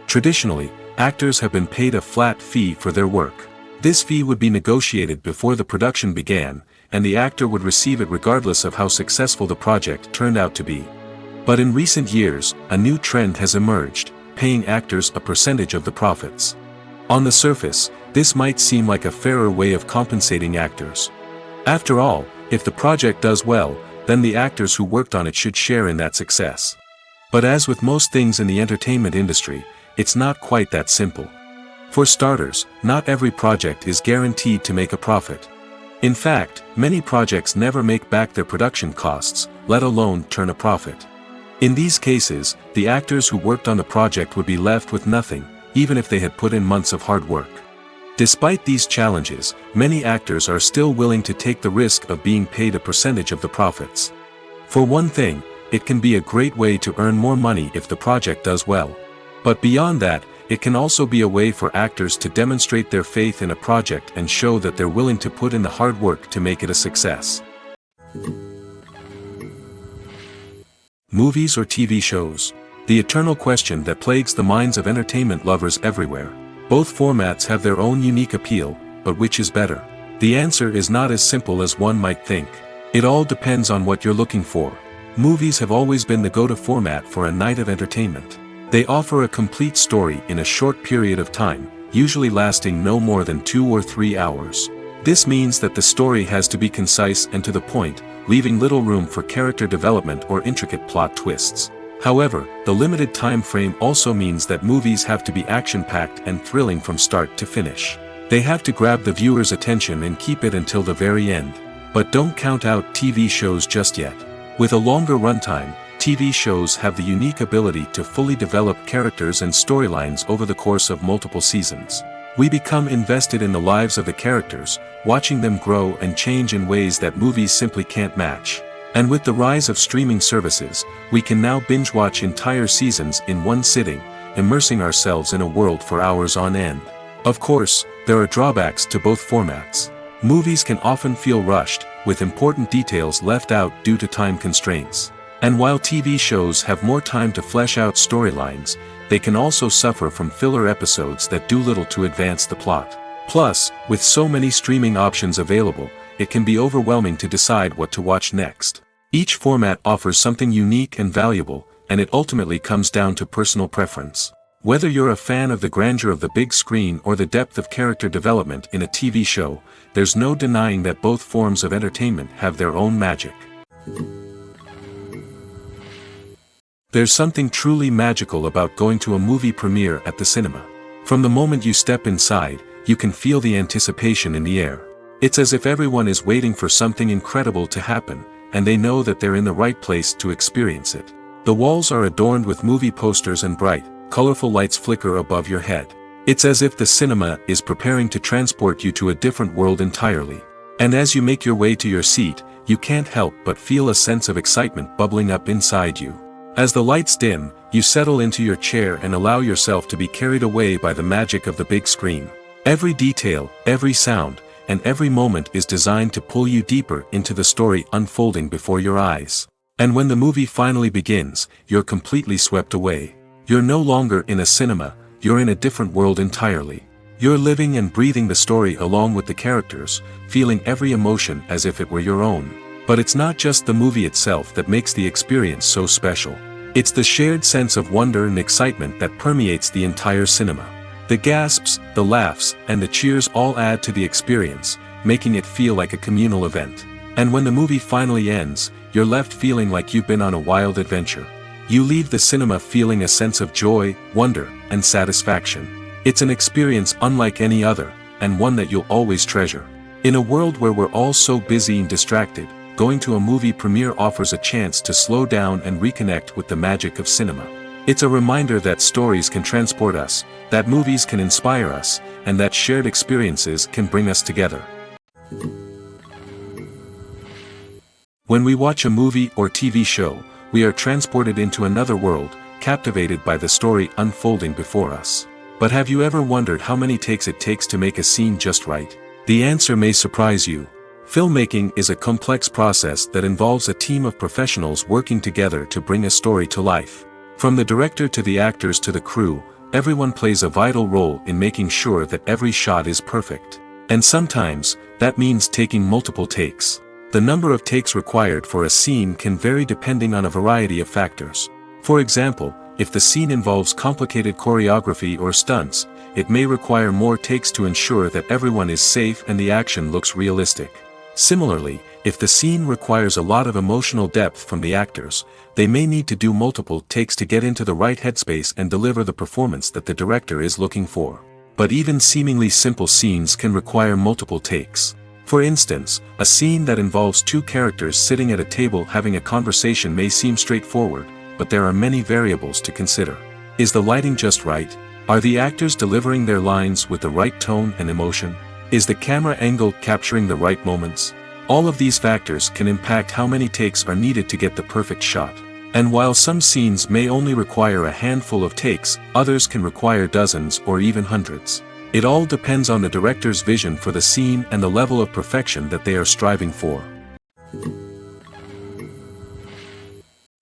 Traditionally, actors have been paid a flat fee for their work. This fee would be negotiated before the production began, and the actor would receive it regardless of how successful the project turned out to be. But in recent years, a new trend has emerged, paying actors a percentage of the profits. On the surface, this might seem like a fairer way of compensating actors. After all, if the project does well, then the actors who worked on it should share in that success. But as with most things in the entertainment industry, it's not quite that simple. For starters, not every project is guaranteed to make a profit. In fact, many projects never make back their production costs, let alone turn a profit. In these cases, the actors who worked on the project would be left with nothing, even if they had put in months of hard work. Despite these challenges, many actors are still willing to take the risk of being paid a percentage of the profits. For one thing, it can be a great way to earn more money if the project does well. But beyond that, it can also be a way for actors to demonstrate their faith in a project and show that they're willing to put in the hard work to make it a success. Movies or TV shows? The eternal question that plagues the minds of entertainment lovers everywhere. Both formats have their own unique appeal, but which is better? The answer is not as simple as one might think. It all depends on what you're looking for. Movies have always been the go-to format for a night of entertainment. They offer a complete story in a short period of time, usually lasting no more than 2 or 3 hours. This means that the story has to be concise and to the point, leaving little room for character development or intricate plot twists. However, the limited time frame also means that movies have to be action-packed and thrilling from start to finish. They have to grab the viewer's attention and keep it until the very end. But don't count out TV shows just yet. With a longer runtime, TV shows have the unique ability to fully develop characters and storylines over the course of multiple seasons. We become invested in the lives of the characters, watching them grow and change in ways that movies simply can't match. And with the rise of streaming services, we can now binge-watch entire seasons in one sitting, immersing ourselves in a world for hours on end. Of course, there are drawbacks to both formats. Movies can often feel rushed, with important details left out due to time constraints. And while TV shows have more time to flesh out storylines, they can also suffer from filler episodes that do little to advance the plot. Plus, with so many streaming options available, it can be overwhelming to decide what to watch next. Each format offers something unique and valuable, and it ultimately comes down to personal preference. Whether you're a fan of the grandeur of the big screen or the depth of character development in a TV show, there's no denying that both forms of entertainment have their own magic. There's something truly magical about going to a movie premiere at the cinema. From the moment you step inside, you can feel the anticipation in the air. It's as if everyone is waiting for something incredible to happen, and they know that they're in the right place to experience it. The walls are adorned with movie posters and bright, colorful lights flicker above your head. It's as if the cinema is preparing to transport you to a different world entirely. And as you make your way to your seat, you can't help but feel a sense of excitement bubbling up inside you. As the lights dim, you settle into your chair and allow yourself to be carried away by the magic of the big screen. Every detail, every sound, and every moment is designed to pull you deeper into the story unfolding before your eyes. And when the movie finally begins, you're completely swept away. You're no longer in a cinema, you're in a different world entirely. You're living and breathing the story along with the characters, feeling every emotion as if it were your own. But it's not just the movie itself that makes the experience so special. It's the shared sense of wonder and excitement that permeates the entire cinema. The gasps, the laughs, and the cheers all add to the experience, making it feel like a communal event. And when the movie finally ends, you're left feeling like you've been on a wild adventure. You leave the cinema feeling a sense of joy, wonder, and satisfaction. It's an experience unlike any other, and one that you'll always treasure. In a world where we're all so busy and distracted, going to a movie premiere offers a chance to slow down and reconnect with the magic of cinema. It's a reminder that stories can transport us, that movies can inspire us, and that shared experiences can bring us together. When we watch a movie or TV show, we are transported into another world, captivated by the story unfolding before us. But have you ever wondered how many takes it takes to make a scene just right? The answer may surprise you. Filmmaking is a complex process that involves a team of professionals working together to bring a story to life. From the director to the actors to the crew, everyone plays a vital role in making sure that every shot is perfect. And sometimes, that means taking multiple takes. The number of takes required for a scene can vary depending on a variety of factors. For example, if the scene involves complicated choreography or stunts, it may require more takes to ensure that everyone is safe and the action looks realistic. Similarly, if the scene requires a lot of emotional depth from the actors, they may need to do multiple takes to get into the right headspace and deliver the performance that the director is looking for. But even seemingly simple scenes can require multiple takes. For instance, a scene that involves two characters sitting at a table having a conversation may seem straightforward, but there are many variables to consider. Is the lighting just right? Are the actors delivering their lines with the right tone and emotion? Is the camera angle capturing the right moments? All of these factors can impact how many takes are needed to get the perfect shot. And while some scenes may only require a handful of takes, others can require dozens or even hundreds. It all depends on the director's vision for the scene and the level of perfection that they are striving for.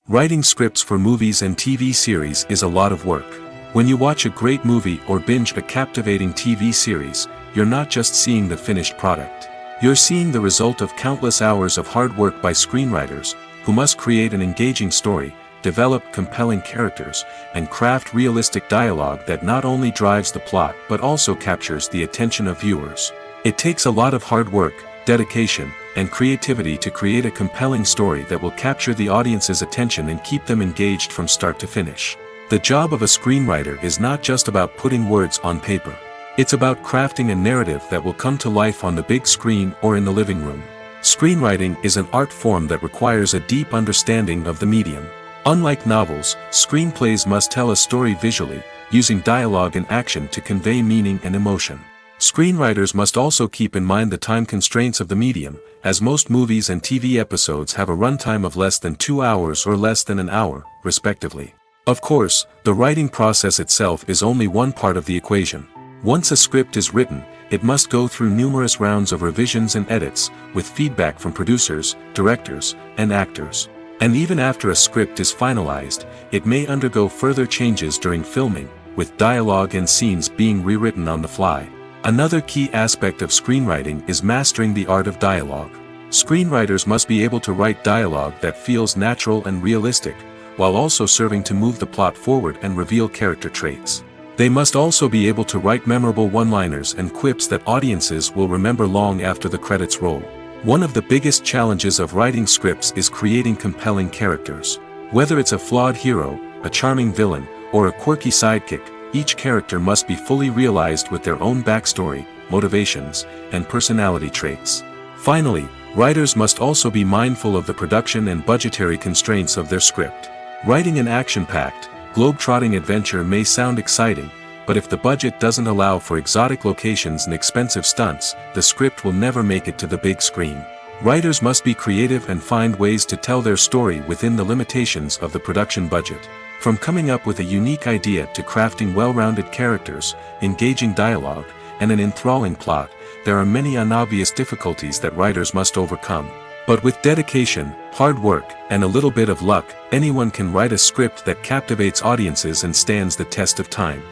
Writing scripts for movies and TV series is a lot of work. When you watch a great movie or binge a captivating TV series, you're not just seeing the finished product. You're seeing the result of countless hours of hard work by screenwriters, who must create an engaging story, develop compelling characters, and craft realistic dialogue that not only drives the plot but also captures the attention of viewers. It takes a lot of hard work, dedication, and creativity to create a compelling story that will capture the audience's attention and keep them engaged from start to finish. The job of a screenwriter is not just about putting words on paper. It's about crafting a narrative that will come to life on the big screen or in the living room. Screenwriting is an art form that requires a deep understanding of the medium. Unlike novels, screenplays must tell a story visually, using dialogue and action to convey meaning and emotion. Screenwriters must also keep in mind the time constraints of the medium, as most movies and TV episodes have a runtime of less than 2 hours or less than an hour, respectively. Of course, the writing process itself is only one part of the equation. Once a script is written, it must go through numerous rounds of revisions and edits, with feedback from producers, directors, and actors. And even after a script is finalized, it may undergo further changes during filming, with dialogue and scenes being rewritten on the fly. Another key aspect of screenwriting is mastering the art of dialogue. Screenwriters must be able to write dialogue that feels natural and realistic, while also serving to move the plot forward and reveal character traits. They must also be able to write memorable one-liners and quips that audiences will remember long after the credits roll. One of the biggest challenges of writing scripts is creating compelling characters. Whether it's a flawed hero, a charming villain, or a quirky sidekick, each character must be fully realized with their own backstory, motivations, and personality traits. Finally, writers must also be mindful of the production and budgetary constraints of their script. Writing an action-packed, globe-trotting adventure may sound exciting, but if the budget doesn't allow for exotic locations and expensive stunts, the script will never make it to the big screen. Writers must be creative and find ways to tell their story within the limitations of the production budget. From coming up with a unique idea to crafting well-rounded characters, engaging dialogue, and an enthralling plot, there are many unobvious difficulties that writers must overcome. But with dedication, hard work, and a little bit of luck, anyone can write a script that captivates audiences and stands the test of time.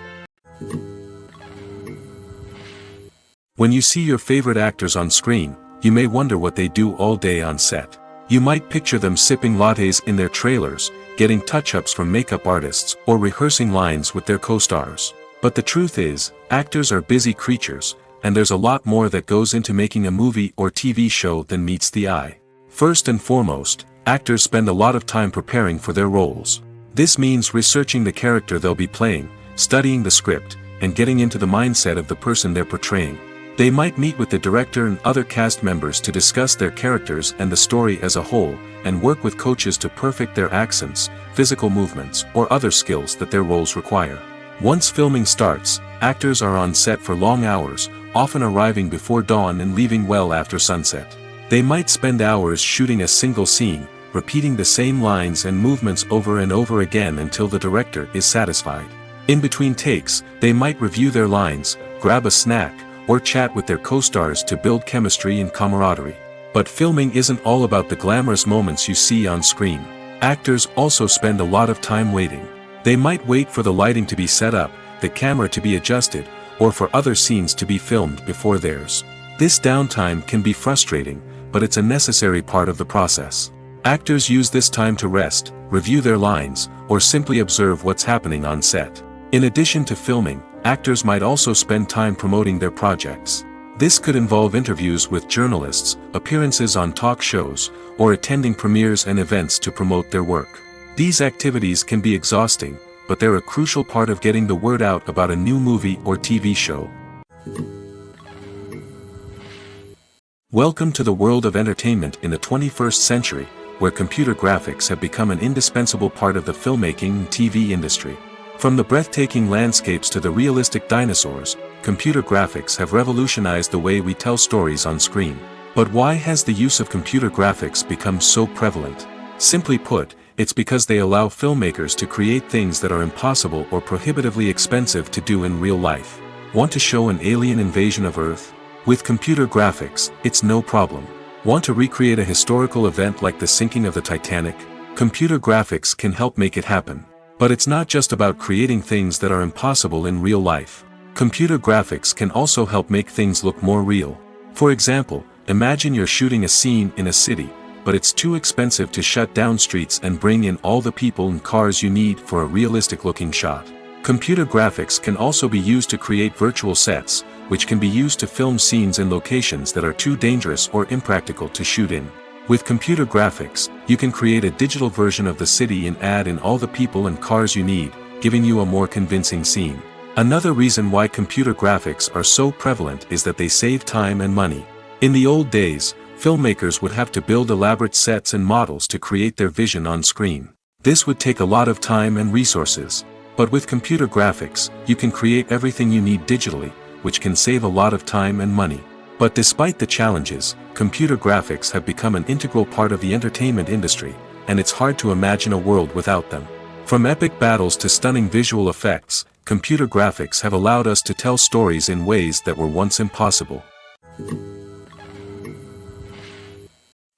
When you see your favorite actors on screen, you may wonder what they do all day on set. You might picture them sipping lattes in their trailers, getting touch-ups from makeup artists, or rehearsing lines with their co-stars. But the truth is, actors are busy creatures, and there's a lot more that goes into making a movie or TV show than meets the eye. First and foremost, actors spend a lot of time preparing for their roles. This means researching the character they'll be playing, studying the script, and getting into the mindset of the person they're portraying. They might meet with the director and other cast members to discuss their characters and the story as a whole, and work with coaches to perfect their accents, physical movements, or other skills that their roles require. Once filming starts, actors are on set for long hours, often arriving before dawn and leaving well after sunset. They might spend hours shooting a single scene, repeating the same lines and movements over and over again until the director is satisfied. In between takes, they might review their lines, grab a snack, or chat with their co-stars to build chemistry and camaraderie. But filming isn't all about the glamorous moments you see on screen. Actors also spend a lot of time waiting. They might wait for the lighting to be set up, the camera to be adjusted, or for other scenes to be filmed before theirs. This downtime can be frustrating, but it's a necessary part of the process. Actors use this time to rest, review their lines, or simply observe what's happening on set. In addition to filming, actors might also spend time promoting their projects. This could involve interviews with journalists, appearances on talk shows, or attending premieres and events to promote their work. These activities can be exhausting, but they're a crucial part of getting the word out about a new movie or TV show. Welcome to the world of entertainment in the 21st century, where computer graphics have become an indispensable part of the filmmaking and TV industry. From the breathtaking landscapes to the realistic dinosaurs, computer graphics have revolutionized the way we tell stories on screen. But why has the use of computer graphics become so prevalent? Simply put, it's because they allow filmmakers to create things that are impossible or prohibitively expensive to do in real life. Want to show an alien invasion of Earth? With computer graphics, it's no problem. Want to recreate a historical event like the sinking of the Titanic? Computer graphics can help make it happen. But it's not just about creating things that are impossible in real life. Computer graphics can also help make things look more real. For example, imagine you're shooting a scene in a city, but it's too expensive to shut down streets and bring in all the people and cars you need for a realistic-looking shot. Computer graphics can also be used to create virtual sets, which can be used to film scenes in locations that are too dangerous or impractical to shoot in. With computer graphics, you can create a digital version of the city and add in all the people and cars you need, giving you a more convincing scene. Another reason why computer graphics are so prevalent is that they save time and money. In the old days, filmmakers would have to build elaborate sets and models to create their vision on screen. This would take a lot of time and resources. But with computer graphics, you can create everything you need digitally, which can save a lot of time and money. But despite the challenges, computer graphics have become an integral part of the entertainment industry, and it's hard to imagine a world without them. From epic battles to stunning visual effects, computer graphics have allowed us to tell stories in ways that were once impossible.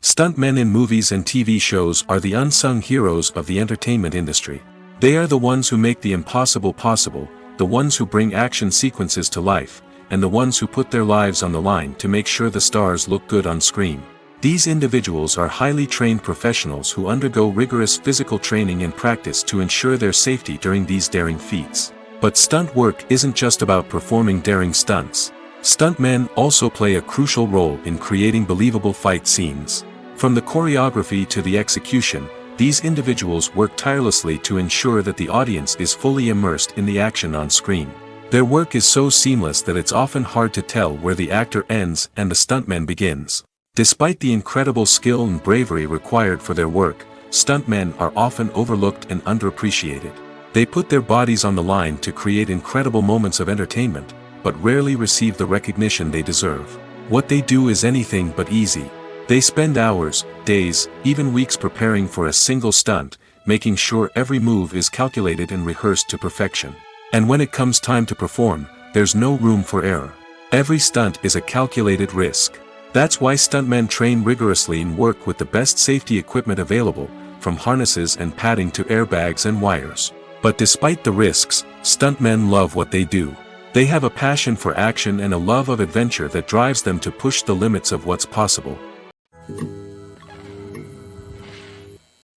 Stuntmen in movies and TV shows are the unsung heroes of the entertainment industry. They are the ones who make the impossible possible, the ones who bring action sequences to life, and the ones who put their lives on the line to make sure the stars look good on screen. These individuals are highly trained professionals who undergo rigorous physical training and practice to ensure their safety during these daring feats. But stunt work isn't just about performing daring stunts. Stuntmen also play a crucial role in creating believable fight scenes. From the choreography to the execution, these individuals work tirelessly to ensure that the audience is fully immersed in the action on screen. Their work is so seamless that it's often hard to tell where the actor ends and the stuntman begins. Despite the incredible skill and bravery required for their work, stuntmen are often overlooked and underappreciated. They put their bodies on the line to create incredible moments of entertainment, but rarely receive the recognition they deserve. What they do is anything but easy. They spend hours, days, even weeks preparing for a single stunt, making sure every move is calculated and rehearsed to perfection. And when it comes time to perform, there's no room for error. Every stunt is a calculated risk. That's why stuntmen train rigorously and work with the best safety equipment available, from harnesses and padding to airbags and wires. But despite the risks, stuntmen love what they do. They have a passion for action and a love of adventure that drives them to push the limits of what's possible.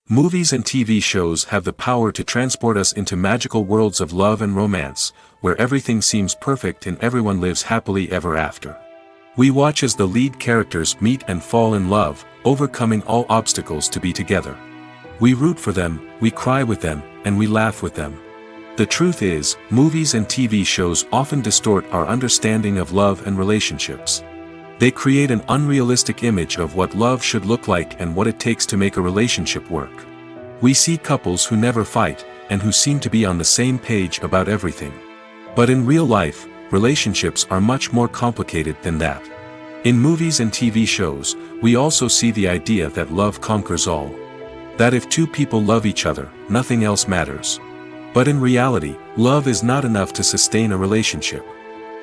Movies and TV shows have the power to transport us into magical worlds of love and romance, where everything seems perfect and everyone lives happily ever after. We watch as the lead characters meet and fall in love, overcoming all obstacles to be together. We root for them, we cry with them, and we laugh with them. The truth is, movies and TV shows often distort our understanding of love and relationships. They create an unrealistic image of what love should look like and what it takes to make a relationship work. We see couples who never fight, and who seem to be on the same page about everything. But in real life, relationships are much more complicated than that. In movies and TV shows, we also see the idea that love conquers all. That if two people love each other, nothing else matters. But in reality, love is not enough to sustain a relationship.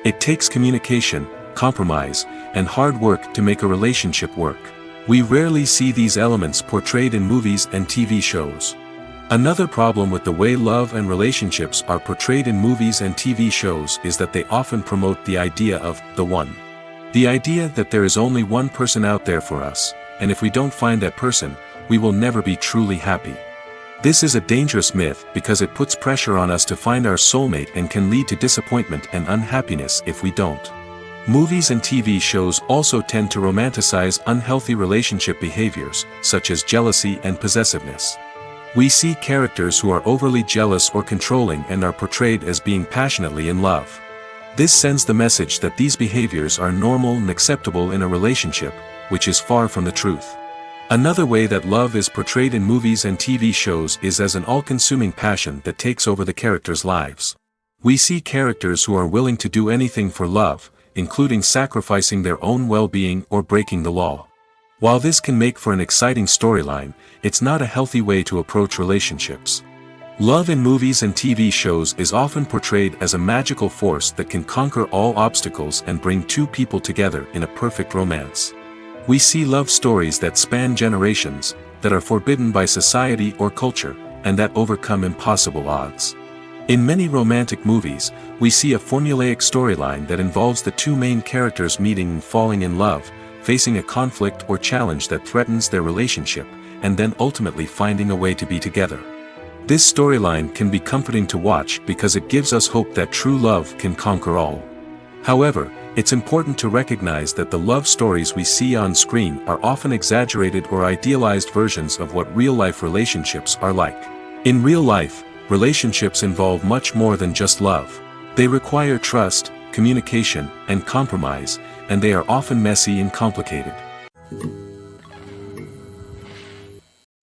It takes communication, compromise, and hard work to make a relationship work. We rarely see these elements portrayed in movies and TV shows. Another problem with the way love and relationships are portrayed in movies and TV shows is that they often promote the idea of the one. The idea that there is only one person out there for us, and if we don't find that person, we will never be truly happy. This is a dangerous myth because it puts pressure on us to find our soulmate and can lead to disappointment and unhappiness if we don't. Movies and TV shows also tend to romanticize unhealthy relationship behaviors, such as jealousy and possessiveness. We see characters who are overly jealous or controlling and are portrayed as being passionately in love. This sends the message that these behaviors are normal and acceptable in a relationship, which is far from the truth. Another way that love is portrayed in movies and TV shows is as an all-consuming passion that takes over the characters' lives. We see characters who are willing to do anything for love, including sacrificing their own well-being or breaking the law. While this can make for an exciting storyline, it's not a healthy way to approach relationships. Love in movies and TV shows is often portrayed as a magical force that can conquer all obstacles and bring two people together in a perfect romance. We see love stories that span generations, that are forbidden by society or culture, and that overcome impossible odds. In many romantic movies, we see a formulaic storyline that involves the two main characters meeting and falling in love, facing a conflict or challenge that threatens their relationship, and then ultimately finding a way to be together. This storyline can be comforting to watch because it gives us hope that true love can conquer all. However, it's important to recognize that the love stories we see on screen are often exaggerated or idealized versions of what real-life relationships are like. In real life, relationships involve much more than just love. They require trust, communication, and compromise, and they are often messy and complicated.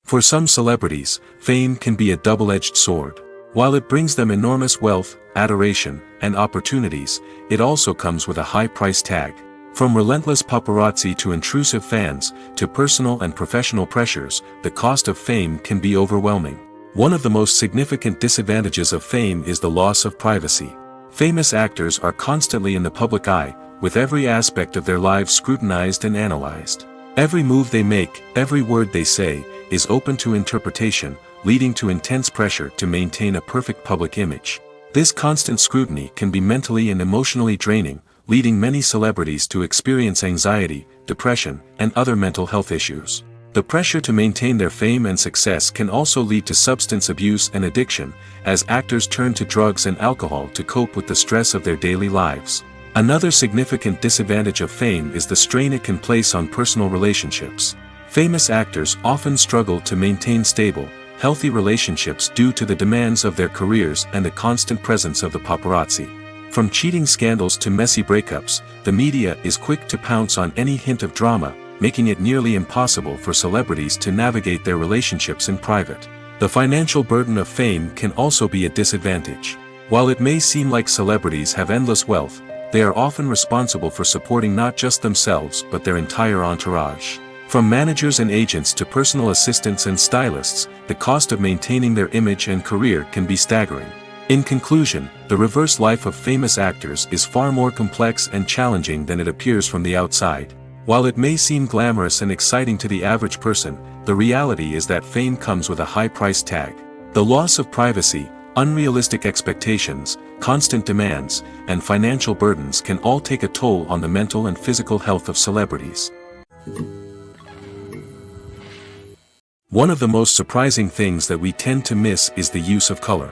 For some celebrities, fame can be a double-edged sword. While it brings them enormous wealth, adoration, and opportunities, it also comes with a high price tag. From relentless paparazzi to intrusive fans, to personal and professional pressures, the cost of fame can be overwhelming. One of the most significant disadvantages of fame is the loss of privacy. Famous actors are constantly in the public eye, with every aspect of their lives scrutinized and analyzed. Every move they make, every word they say, is open to interpretation, leading to intense pressure to maintain a perfect public image. This constant scrutiny can be mentally and emotionally draining, leading many celebrities to experience anxiety, depression, and other mental health issues. The pressure to maintain their fame and success can also lead to substance abuse and addiction, as actors turn to drugs and alcohol to cope with the stress of their daily lives. Another significant disadvantage of fame is the strain it can place on personal relationships. Famous actors often struggle to maintain stable, healthy relationships due to the demands of their careers and the constant presence of the paparazzi. From cheating scandals to messy breakups, the media is quick to pounce on any hint of drama, making it nearly impossible for celebrities to navigate their relationships in private. The financial burden of fame can also be a disadvantage. While it may seem like celebrities have endless wealth, they are often responsible for supporting not just themselves but their entire entourage. From managers and agents to personal assistants and stylists, the cost of maintaining their image and career can be staggering. In conclusion, the reverse life of famous actors is far more complex and challenging than it appears from the outside. While it may seem glamorous and exciting to the average person, the reality is that fame comes with a high price tag. The loss of privacy, unrealistic expectations, constant demands, and financial burdens can all take a toll on the mental and physical health of celebrities. One of the most surprising things that we tend to miss is the use of color.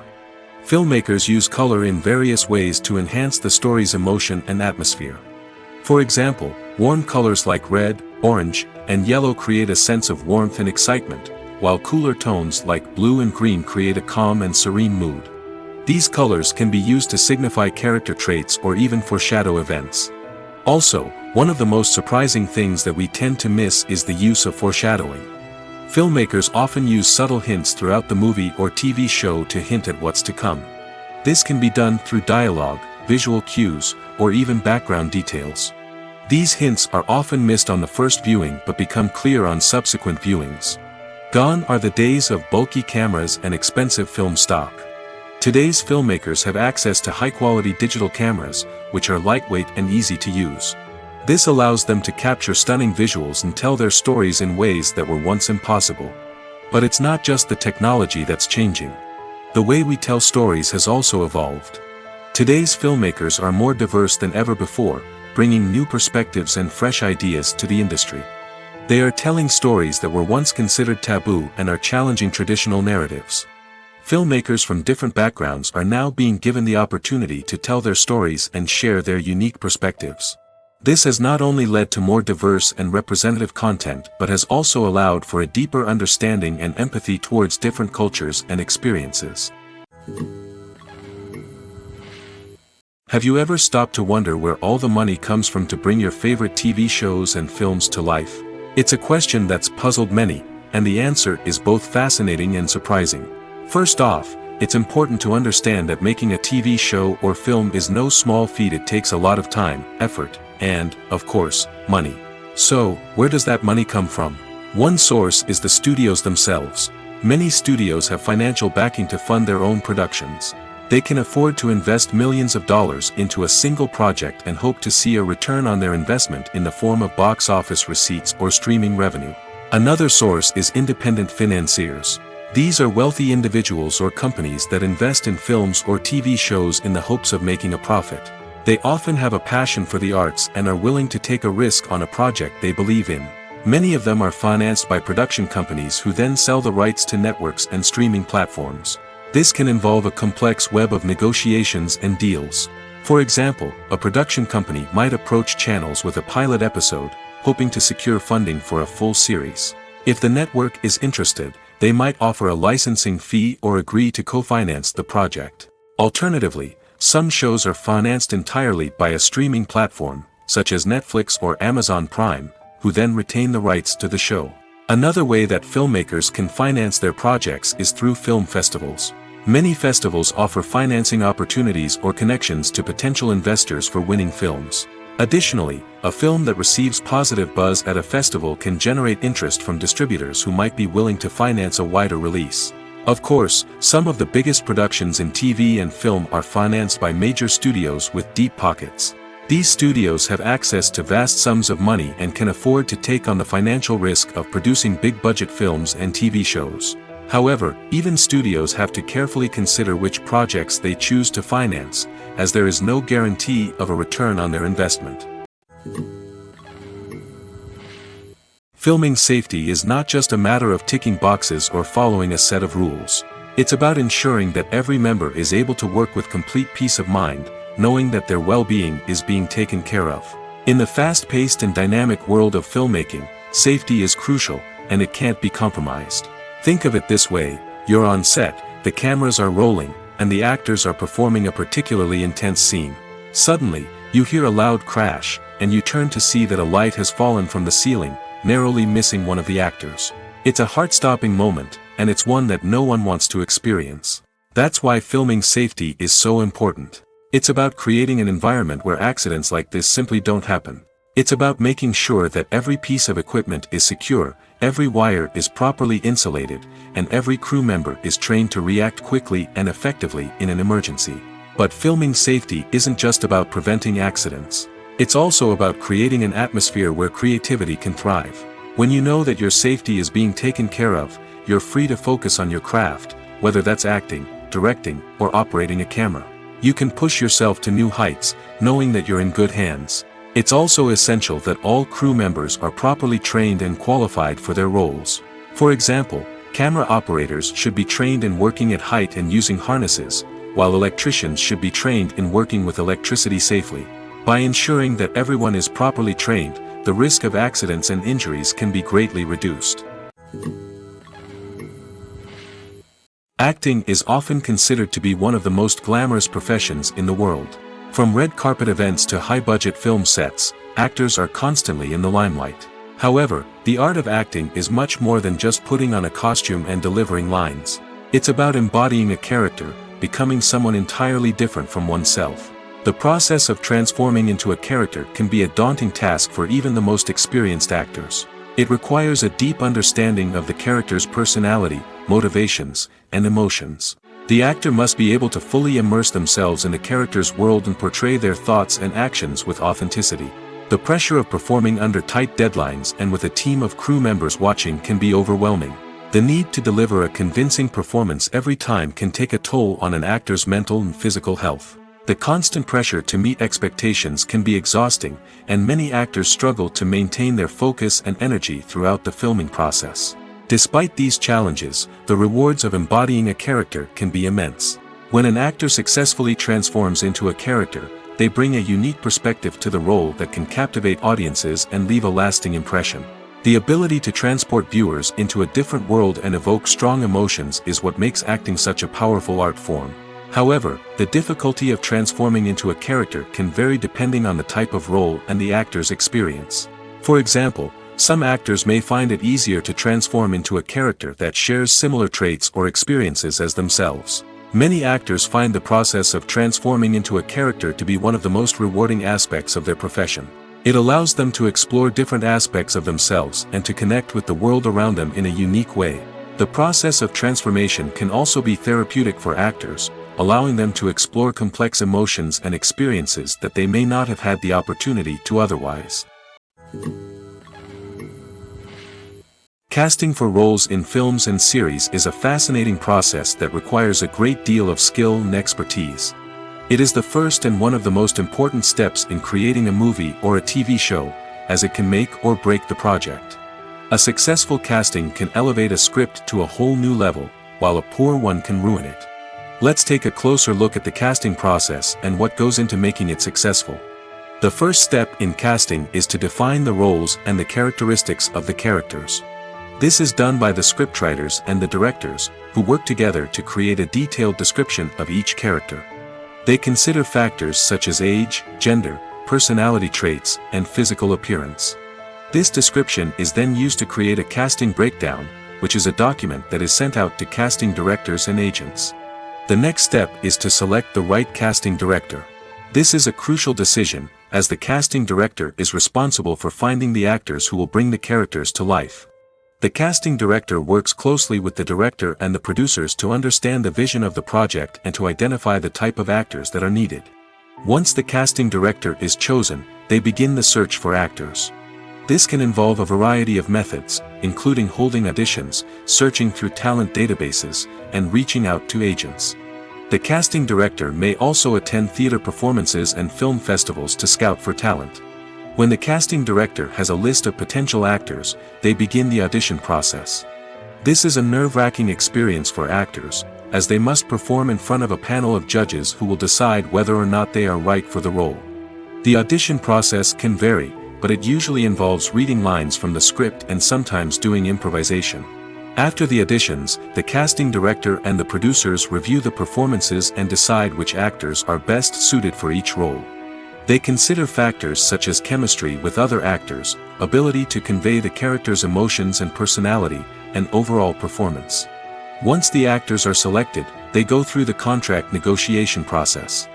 Filmmakers use color in various ways to enhance the story's emotion and atmosphere. For example, warm colors like red, orange, and yellow create a sense of warmth and excitement, while cooler tones like blue and green create a calm and serene mood. These colors can be used to signify character traits or even foreshadow events. Also, one of the most surprising things that we tend to miss is the use of foreshadowing. Filmmakers often use subtle hints throughout the movie or TV show to hint at what's to come. This can be done through dialogue, visual cues, or even background details. These hints are often missed on the first viewing but become clear on subsequent viewings. Gone are the days of bulky cameras and expensive film stock. Today's filmmakers have access to high-quality digital cameras, which are lightweight and easy to use. This allows them to capture stunning visuals and tell their stories in ways that were once impossible. But it's not just the technology that's changing. The way we tell stories has also evolved. Today's filmmakers are more diverse than ever before, bringing new perspectives and fresh ideas to the industry. They are telling stories that were once considered taboo and are challenging traditional narratives. Filmmakers from different backgrounds are now being given the opportunity to tell their stories and share their unique perspectives. This has not only led to more diverse and representative content but has also allowed for a deeper understanding and empathy towards different cultures and experiences. Have you ever stopped to wonder where all the money comes from to bring your favorite TV shows and films to life? It's a question that's puzzled many, and the answer is both fascinating and surprising. First off, it's important to understand that making a TV show or film is no small feat. It takes a lot of time, effort, and, of course, money. So, where does that money come from? One source is the studios themselves. Many studios have financial backing to fund their own productions. They can afford to invest millions of dollars into a single project and hope to see a return on their investment in the form of box office receipts or streaming revenue. Another source is independent financiers. These are wealthy individuals or companies that invest in films or TV shows in the hopes of making a profit. They often have a passion for the arts and are willing to take a risk on a project they believe in. Many of them are financed by production companies who then sell the rights to networks and streaming platforms. This can involve a complex web of negotiations and deals. For example, a production company might approach channels with a pilot episode, hoping to secure funding for a full series. If the network is interested, they might offer a licensing fee or agree to co-finance the project. Alternatively, some shows are financed entirely by a streaming platform, such as Netflix or Amazon Prime, who then retain the rights to the show. Another way that filmmakers can finance their projects is through film festivals. Many festivals offer financing opportunities or connections to potential investors for winning films. Additionally, a film that receives positive buzz at a festival can generate interest from distributors who might be willing to finance a wider release. Of course, some of the biggest productions in TV and film are financed by major studios with deep pockets. These studios have access to vast sums of money and can afford to take on the financial risk of producing big-budget films and TV shows. However, even studios have to carefully consider which projects they choose to finance, as there is no guarantee of a return on their investment. Filming safety is not just a matter of ticking boxes or following a set of rules. It's about ensuring that every member is able to work with complete peace of mind, knowing that their well-being is being taken care of. In the fast-paced and dynamic world of filmmaking, safety is crucial, and it can't be compromised. Think of it this way: you're on set, the cameras are rolling, and the actors are performing a particularly intense scene. Suddenly, you hear a loud crash, and you turn to see that a light has fallen from the ceiling, narrowly missing one of the actors. It's a heart-stopping moment, and it's one that no one wants to experience. That's why filming safety is so important. It's about creating an environment where accidents like this simply don't happen. It's about making sure that every piece of equipment is secure, every wire is properly insulated, and every crew member is trained to react quickly and effectively in an emergency. But filming safety isn't just about preventing accidents. It's also about creating an atmosphere where creativity can thrive. When you know that your safety is being taken care of, you're free to focus on your craft, whether that's acting, directing, or operating a camera. You can push yourself to new heights, knowing that you're in good hands. It's also essential that all crew members are properly trained and qualified for their roles. For example, camera operators should be trained in working at height and using harnesses, while electricians should be trained in working with electricity safely. By ensuring that everyone is properly trained, the risk of accidents and injuries can be greatly reduced. Acting is often considered to be one of the most glamorous professions in the world. From red carpet events to high-budget film sets, actors are constantly in the limelight. However, the art of acting is much more than just putting on a costume and delivering lines. It's about embodying a character, becoming someone entirely different from oneself. The process of transforming into a character can be a daunting task for even the most experienced actors. It requires a deep understanding of the character's personality, motivations, and emotions. The actor must be able to fully immerse themselves in the character's world and portray their thoughts and actions with authenticity. The pressure of performing under tight deadlines and with a team of crew members watching can be overwhelming. The need to deliver a convincing performance every time can take a toll on an actor's mental and physical health. The constant pressure to meet expectations can be exhausting, and many actors struggle to maintain their focus and energy throughout the filming process. Despite these challenges, the rewards of embodying a character can be immense. When an actor successfully transforms into a character, they bring a unique perspective to the role that can captivate audiences and leave a lasting impression. The ability to transport viewers into a different world and evoke strong emotions is what makes acting such a powerful art form. However, the difficulty of transforming into a character can vary depending on the type of role and the actor's experience. For example, some actors may find it easier to transform into a character that shares similar traits or experiences as themselves. Many actors find the process of transforming into a character to be one of the most rewarding aspects of their profession. It allows them to explore different aspects of themselves and to connect with the world around them in a unique way. The process of transformation can also be therapeutic for actors, allowing them to explore complex emotions and experiences that they may not have had the opportunity to otherwise. Casting for roles in films and series is a fascinating process that requires a great deal of skill and expertise. It is the first and one of the most important steps in creating a movie or a TV show, as it can make or break the project. A successful casting can elevate a script to a whole new level, while a poor one can ruin it. Let's take a closer look at the casting process and what goes into making it successful. The first step in casting is to define the roles and the characteristics of the characters. This is done by the scriptwriters and the directors, who work together to create a detailed description of each character. They consider factors such as age, gender, personality traits, and physical appearance. This description is then used to create a casting breakdown, which is a document that is sent out to casting directors and agents. The next step is to select the right casting director. This is a crucial decision, as the casting director is responsible for finding the actors who will bring the characters to life. The casting director works closely with the director and the producers to understand the vision of the project and to identify the type of actors that are needed. Once the casting director is chosen, they begin the search for actors. This can involve a variety of methods, including holding auditions, searching through talent databases, and reaching out to agents. The casting director may also attend theater performances and film festivals to scout for talent. When the casting director has a list of potential actors, they begin the audition process. This is a nerve-wracking experience for actors, as they must perform in front of a panel of judges who will decide whether or not they are right for the role. The audition process can vary, but it usually involves reading lines from the script and sometimes doing improvisation. After the auditions, the casting director and the producers review the performances and decide which actors are best suited for each role. They consider factors such as chemistry with other actors, ability to convey the character's emotions and personality, and overall performance. Once the actors are selected, they go through the contract negotiation process.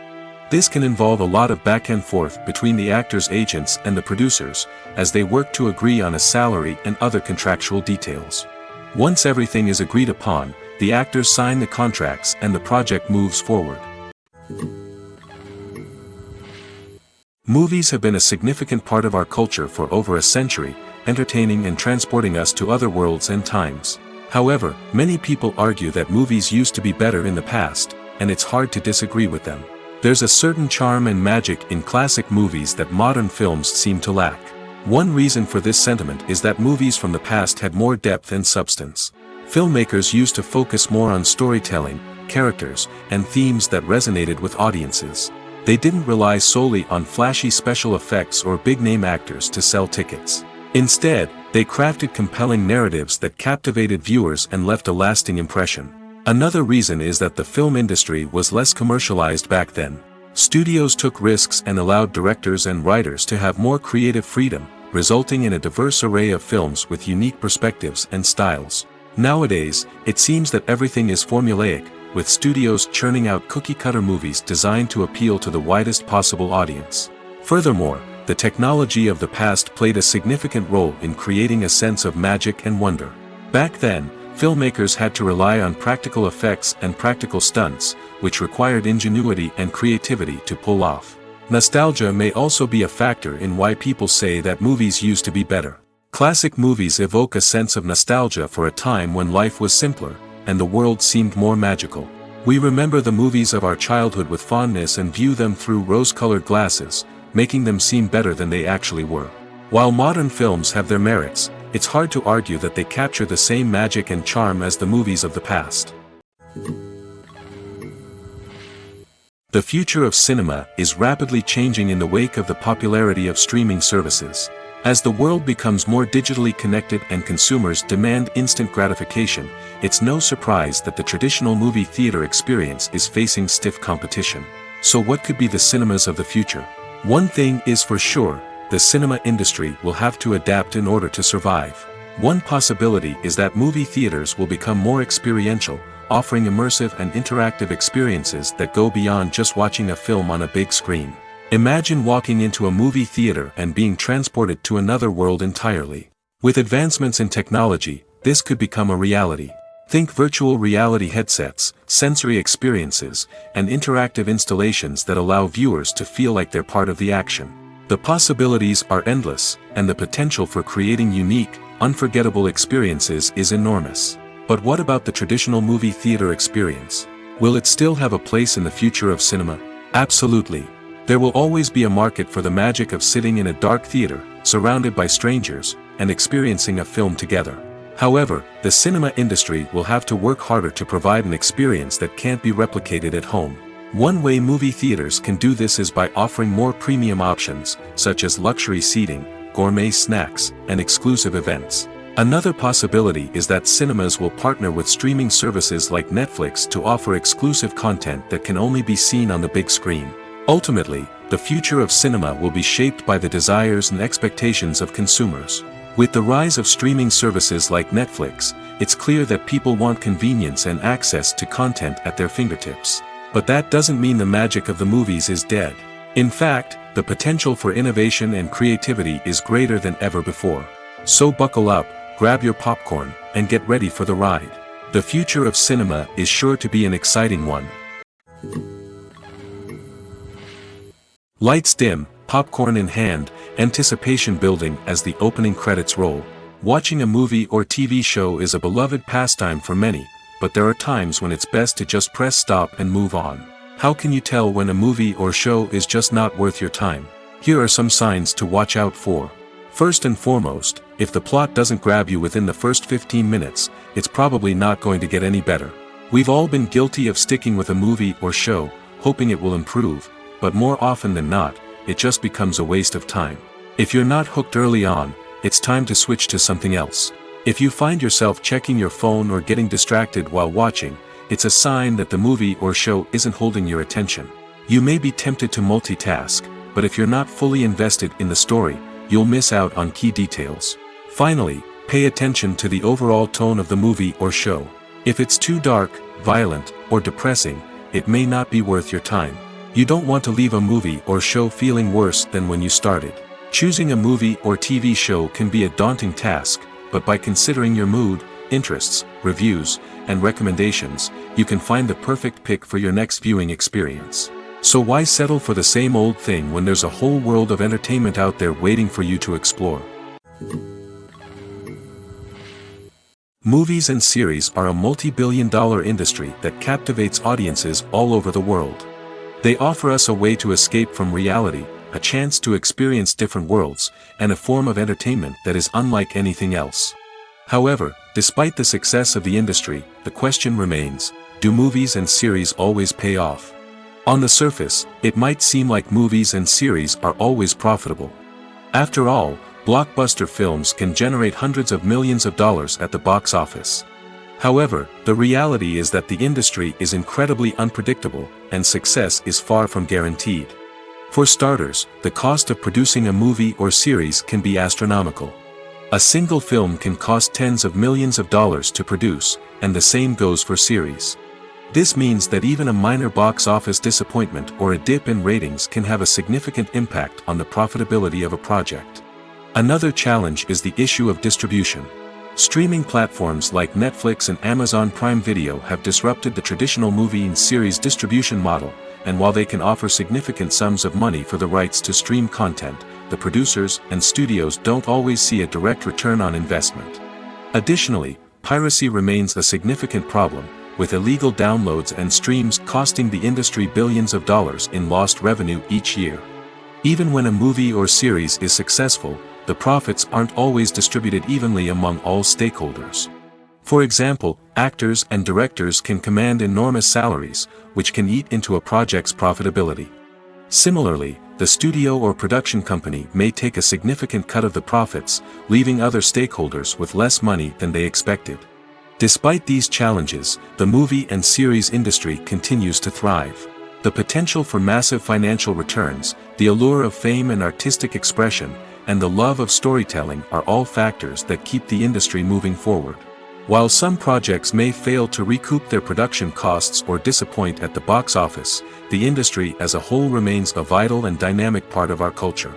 This can involve a lot of back and forth between the actors' agents and the producers, as they work to agree on a salary and other contractual details. Once everything is agreed upon, the actors sign the contracts and the project moves forward. Movies have been a significant part of our culture for over a century, entertaining and transporting us to other worlds and times. However, many people argue that movies used to be better in the past, and it's hard to disagree with them. There's a certain charm and magic in classic movies that modern films seem to lack. One reason for this sentiment is that movies from the past had more depth and substance. Filmmakers used to focus more on storytelling, characters, and themes that resonated with audiences. They didn't rely solely on flashy special effects or big-name actors to sell tickets. Instead, they crafted compelling narratives that captivated viewers and left a lasting impression. Another reason is that the film industry was less commercialized back then. Studios took risks and allowed directors and writers to have more creative freedom, resulting in a diverse array of films with unique perspectives and styles. Nowadays, it seems that everything is formulaic, with studios churning out cookie-cutter movies designed to appeal to the widest possible audience. Furthermore, the technology of the past played a significant role in creating a sense of magic and wonder. Back then, filmmakers had to rely on practical effects and practical stunts, which required ingenuity and creativity to pull off. Nostalgia may also be a factor in why people say that movies used to be better. Classic movies evoke a sense of nostalgia for a time when life was simpler, and the world seemed more magical. We remember the movies of our childhood with fondness and view them through rose-colored glasses, making them seem better than they actually were. While modern films have their merits, it's hard to argue that they capture the same magic and charm as the movies of the past. The future of cinema is rapidly changing in the wake of the popularity of streaming services. As the world becomes more digitally connected and consumers demand instant gratification, it's no surprise that the traditional movie theater experience is facing stiff competition. So what could be the cinemas of the future? One thing is for sure, the cinema industry will have to adapt in order to survive. One possibility is that movie theaters will become more experiential, offering immersive and interactive experiences that go beyond just watching a film on a big screen. Imagine walking into a movie theater and being transported to another world entirely. With advancements in technology, this could become a reality. Think virtual reality headsets, sensory experiences, and interactive installations that allow viewers to feel like they're part of the action. The possibilities are endless, and the potential for creating unique, unforgettable experiences is enormous. But what about the traditional movie theater experience? Will it still have a place in the future of cinema? Absolutely. There will always be a market for the magic of sitting in a dark theater, surrounded by strangers, and experiencing a film together. However, the cinema industry will have to work harder to provide an experience that can't be replicated at home. One way movie theaters can do this is by offering more premium options, such as luxury seating, gourmet snacks, and exclusive events. Another possibility is that cinemas will partner with streaming services like Netflix to offer exclusive content that can only be seen on the big screen. Ultimately, the future of cinema will be shaped by the desires and expectations of consumers. With the rise of streaming services like Netflix, it's clear that people want convenience and access to content at their fingertips. But that doesn't mean the magic of the movies is dead. In fact, the potential for innovation and creativity is greater than ever before. So buckle up, grab your popcorn, and get ready for the ride. The future of cinema is sure to be an exciting one. Lights dim, popcorn in hand, anticipation building as the opening credits roll. Watching a movie or TV show is a beloved pastime for many, but there are times when it's best to just press stop and move on. How can you tell when a movie or show is just not worth your time? Here are some signs to watch out for. First and foremost, if the plot doesn't grab you within the first 15 minutes, it's probably not going to get any better. We've all been guilty of sticking with a movie or show, hoping it will improve, but more often than not, it just becomes a waste of time. If you're not hooked early on, it's time to switch to something else. If you find yourself checking your phone or getting distracted while watching, it's a sign that the movie or show isn't holding your attention. You may be tempted to multitask, but if you're not fully invested in the story, you'll miss out on key details. Finally, pay attention to the overall tone of the movie or show. If it's too dark, violent, or depressing, it may not be worth your time. You don't want to leave a movie or show feeling worse than when you started. Choosing a movie or TV show can be a daunting task, but by considering your mood, interests, reviews, and recommendations, you can find the perfect pick for your next viewing experience. So why settle for the same old thing when there's a whole world of entertainment out there waiting for you to explore? Movies and series are a multi-billion-dollar industry that captivates audiences all over the world. They offer us a way to escape from reality, a chance to experience different worlds, and a form of entertainment that is unlike anything else. However, despite the success of the industry, the question remains, do movies and series always pay off? On the surface, it might seem like movies and series are always profitable. After all, blockbuster films can generate hundreds of millions of dollars at the box office. However, the reality is that the industry is incredibly unpredictable, and success is far from guaranteed. For starters, the cost of producing a movie or series can be astronomical. A single film can cost tens of millions of dollars to produce, and the same goes for series. This means that even a minor box office disappointment or a dip in ratings can have a significant impact on the profitability of a project. Another challenge is the issue of distribution. Streaming platforms like Netflix and Amazon Prime Video have disrupted the traditional movie and series distribution model, and while they can offer significant sums of money for the rights to stream content, the producers and studios don't always see a direct return on investment. Additionally, piracy remains a significant problem, with illegal downloads and streams costing the industry billions of dollars in lost revenue each year. Even when a movie or series is successful, the profits aren't always distributed evenly among all stakeholders. For example, actors and directors can command enormous salaries, which can eat into a project's profitability. Similarly, the studio or production company may take a significant cut of the profits, leaving other stakeholders with less money than they expected. Despite these challenges, the movie and series industry continues to thrive. The potential for massive financial returns, the allure of fame and artistic expression, and the love of storytelling are all factors that keep the industry moving forward. While some projects may fail to recoup their production costs or disappoint at the box office, the industry as a whole remains a vital and dynamic part of our culture.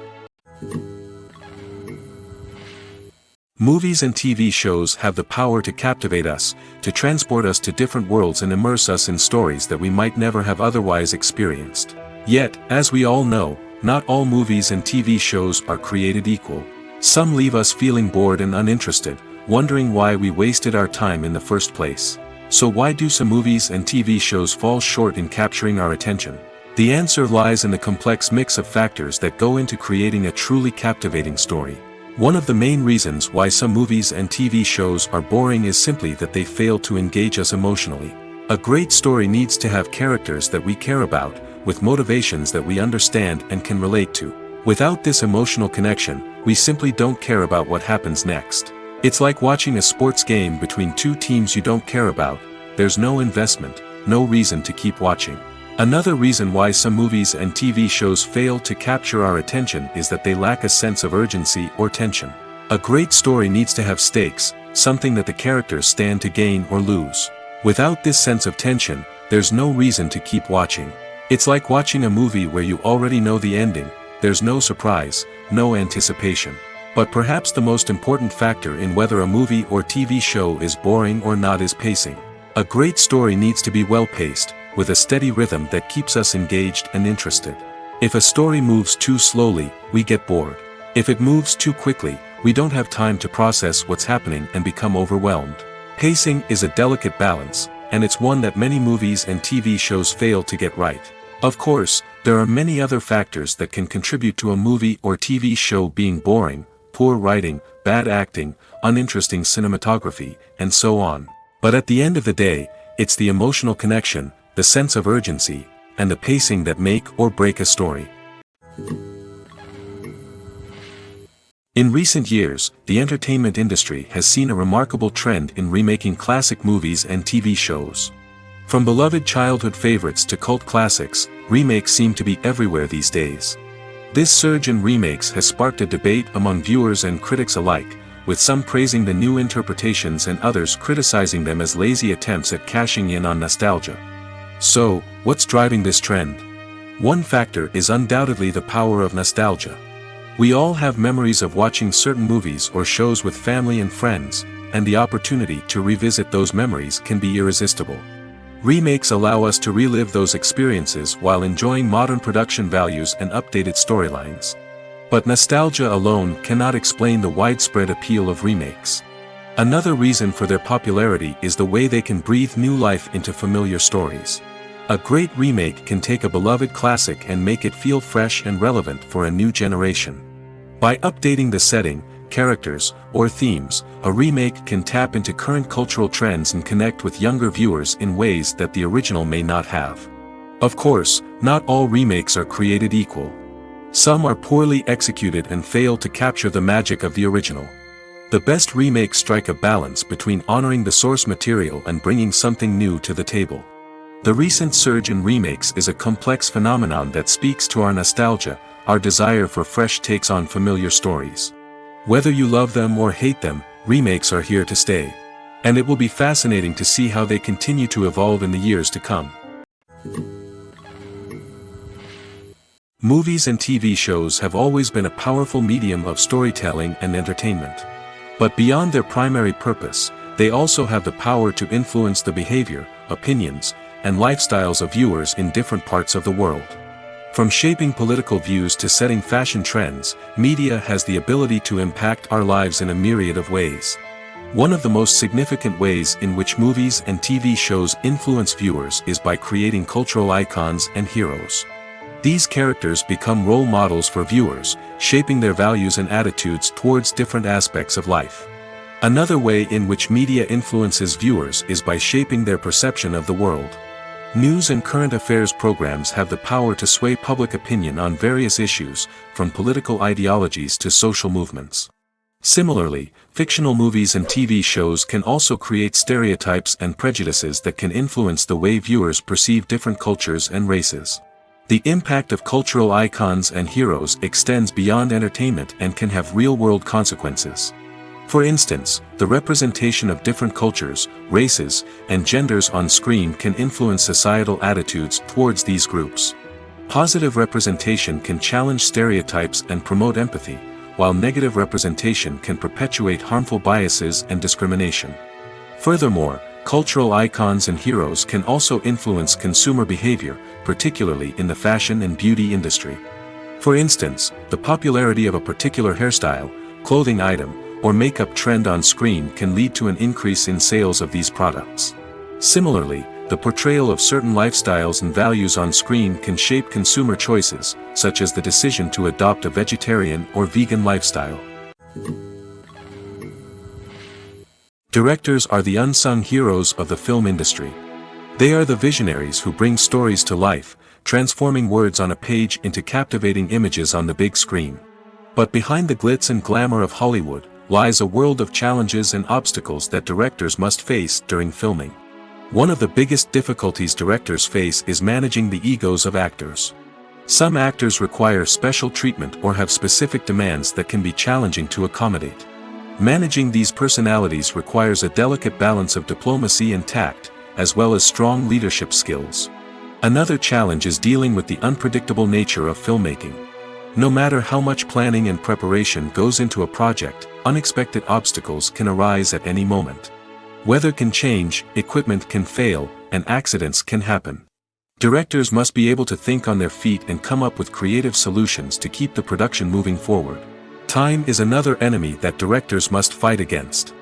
Movies and TV shows have the power to captivate us, to transport us to different worlds and immerse us in stories that we might never have otherwise experienced. Yet, as we all know, not all movies and TV shows are created equal. Some leave us feeling bored and uninterested, wondering why we wasted our time in the first place. So why do some movies and TV shows fall short in capturing our attention? The answer lies in the complex mix of factors that go into creating a truly captivating story. One of the main reasons why some movies and TV shows are boring is simply that they fail to engage us emotionally. A great story needs to have characters that we care about, with motivations that we understand and can relate to. Without this emotional connection, we simply don't care about what happens next. It's like watching a sports game between two teams you don't care about. There's no investment, no reason to keep watching. Another reason why some movies and TV shows fail to capture our attention is that they lack a sense of urgency or tension. A great story needs to have stakes, something that the characters stand to gain or lose. Without this sense of tension, there's no reason to keep watching. It's like watching a movie where you already know the ending, there's no surprise, no anticipation. But perhaps the most important factor in whether a movie or TV show is boring or not is pacing. A great story needs to be well-paced, with a steady rhythm that keeps us engaged and interested. If a story moves too slowly, we get bored. If it moves too quickly, we don't have time to process what's happening and become overwhelmed. Pacing is a delicate balance, and it's one that many movies and TV shows fail to get right. Of course, there are many other factors that can contribute to a movie or TV show being boring: poor writing, bad acting, uninteresting cinematography, and so on. But at the end of the day, it's the emotional connection, the sense of urgency, and the pacing that make or break a story. In recent years, the entertainment industry has seen a remarkable trend in remaking classic movies and TV shows. From beloved childhood favorites to cult classics, remakes seem to be everywhere these days. This surge in remakes has sparked a debate among viewers and critics alike, with some praising the new interpretations and others criticizing them as lazy attempts at cashing in on nostalgia. So, what's driving this trend? One factor is undoubtedly the power of nostalgia. We all have memories of watching certain movies or shows with family and friends, and the opportunity to revisit those memories can be irresistible. Remakes allow us to relive those experiences while enjoying modern production values and updated storylines. But nostalgia alone cannot explain the widespread appeal of remakes. Another reason for their popularity is the way they can breathe new life into familiar stories. A great remake can take a beloved classic and make it feel fresh and relevant for a new generation. By updating the setting, characters, or themes, a remake can tap into current cultural trends and connect with younger viewers in ways that the original may not have. Of course, not all remakes are created equal. Some are poorly executed and fail to capture the magic of the original. The best remakes strike a balance between honoring the source material and bringing something new to the table. The recent surge in remakes is a complex phenomenon that speaks to our nostalgia, our desire for fresh takes on familiar stories. Whether you love them or hate them, remakes are here to stay. And it will be fascinating to see how they continue to evolve in the years to come. Movies and TV shows have always been a powerful medium of storytelling and entertainment. But beyond their primary purpose, they also have the power to influence the behavior, opinions, and lifestyles of viewers in different parts of the world. From shaping political views to setting fashion trends, media has the ability to impact our lives in a myriad of ways. One of the most significant ways in which movies and TV shows influence viewers is by creating cultural icons and heroes. These characters become role models for viewers, shaping their values and attitudes towards different aspects of life. Another way in which media influences viewers is by shaping their perception of the world. News and current affairs programs have the power to sway public opinion on various issues, from political ideologies to social movements. Similarly, fictional movies and TV shows can also create stereotypes and prejudices that can influence the way viewers perceive different cultures and races. The impact of cultural icons and heroes extends beyond entertainment and can have real-world consequences. For instance, the representation of different cultures, races, and genders on screen can influence societal attitudes towards these groups. Positive representation can challenge stereotypes and promote empathy, while negative representation can perpetuate harmful biases and discrimination. Furthermore, cultural icons and heroes can also influence consumer behavior, particularly in the fashion and beauty industry. For instance, the popularity of a particular hairstyle, clothing item, or makeup trend on screen can lead to an increase in sales of these products. Similarly, the portrayal of certain lifestyles and values on screen can shape consumer choices, such as the decision to adopt a vegetarian or vegan lifestyle. Directors are the unsung heroes of the film industry. They are the visionaries who bring stories to life, transforming words on a page into captivating images on the big screen. But behind the glitz and glamour of Hollywood lies a world of challenges and obstacles that directors must face during filming. One of the biggest difficulties directors face is managing the egos of actors. Some actors require special treatment or have specific demands that can be challenging to accommodate. Managing these personalities requires a delicate balance of diplomacy and tact, as well as strong leadership skills. Another challenge is dealing with the unpredictable nature of filmmaking. No matter how much planning and preparation goes into a project, unexpected obstacles can arise at any moment. Weather can change, equipment can fail, and accidents can happen. Directors must be able to think on their feet and come up with creative solutions to keep the production moving forward. Time is another enemy that directors must fight against.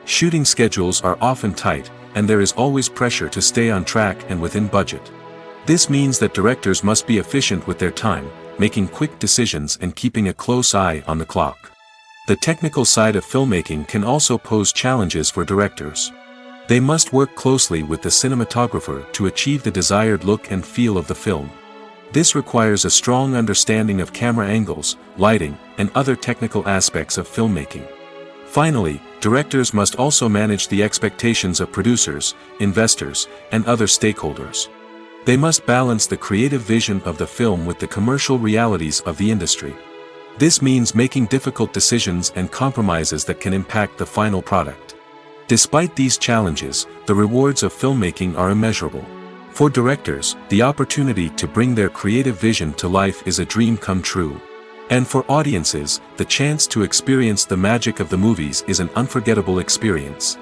Shooting schedules are often tight, and there is always pressure to stay on track and within budget. This means that directors must be efficient with their time, making quick decisions and keeping a close eye on the clock. The technical side of filmmaking can also pose challenges for directors. They must work closely with the cinematographer to achieve the desired look and feel of the film. This requires a strong understanding of camera angles, lighting, and other technical aspects of filmmaking. Finally, directors must also manage the expectations of producers, investors, and other stakeholders. They must balance the creative vision of the film with the commercial realities of the industry. This means making difficult decisions and compromises that can impact the final product. Despite these challenges, the rewards of filmmaking are immeasurable. For directors, the opportunity to bring their creative vision to life is a dream come true. And for audiences, the chance to experience the magic of the movies is an unforgettable experience.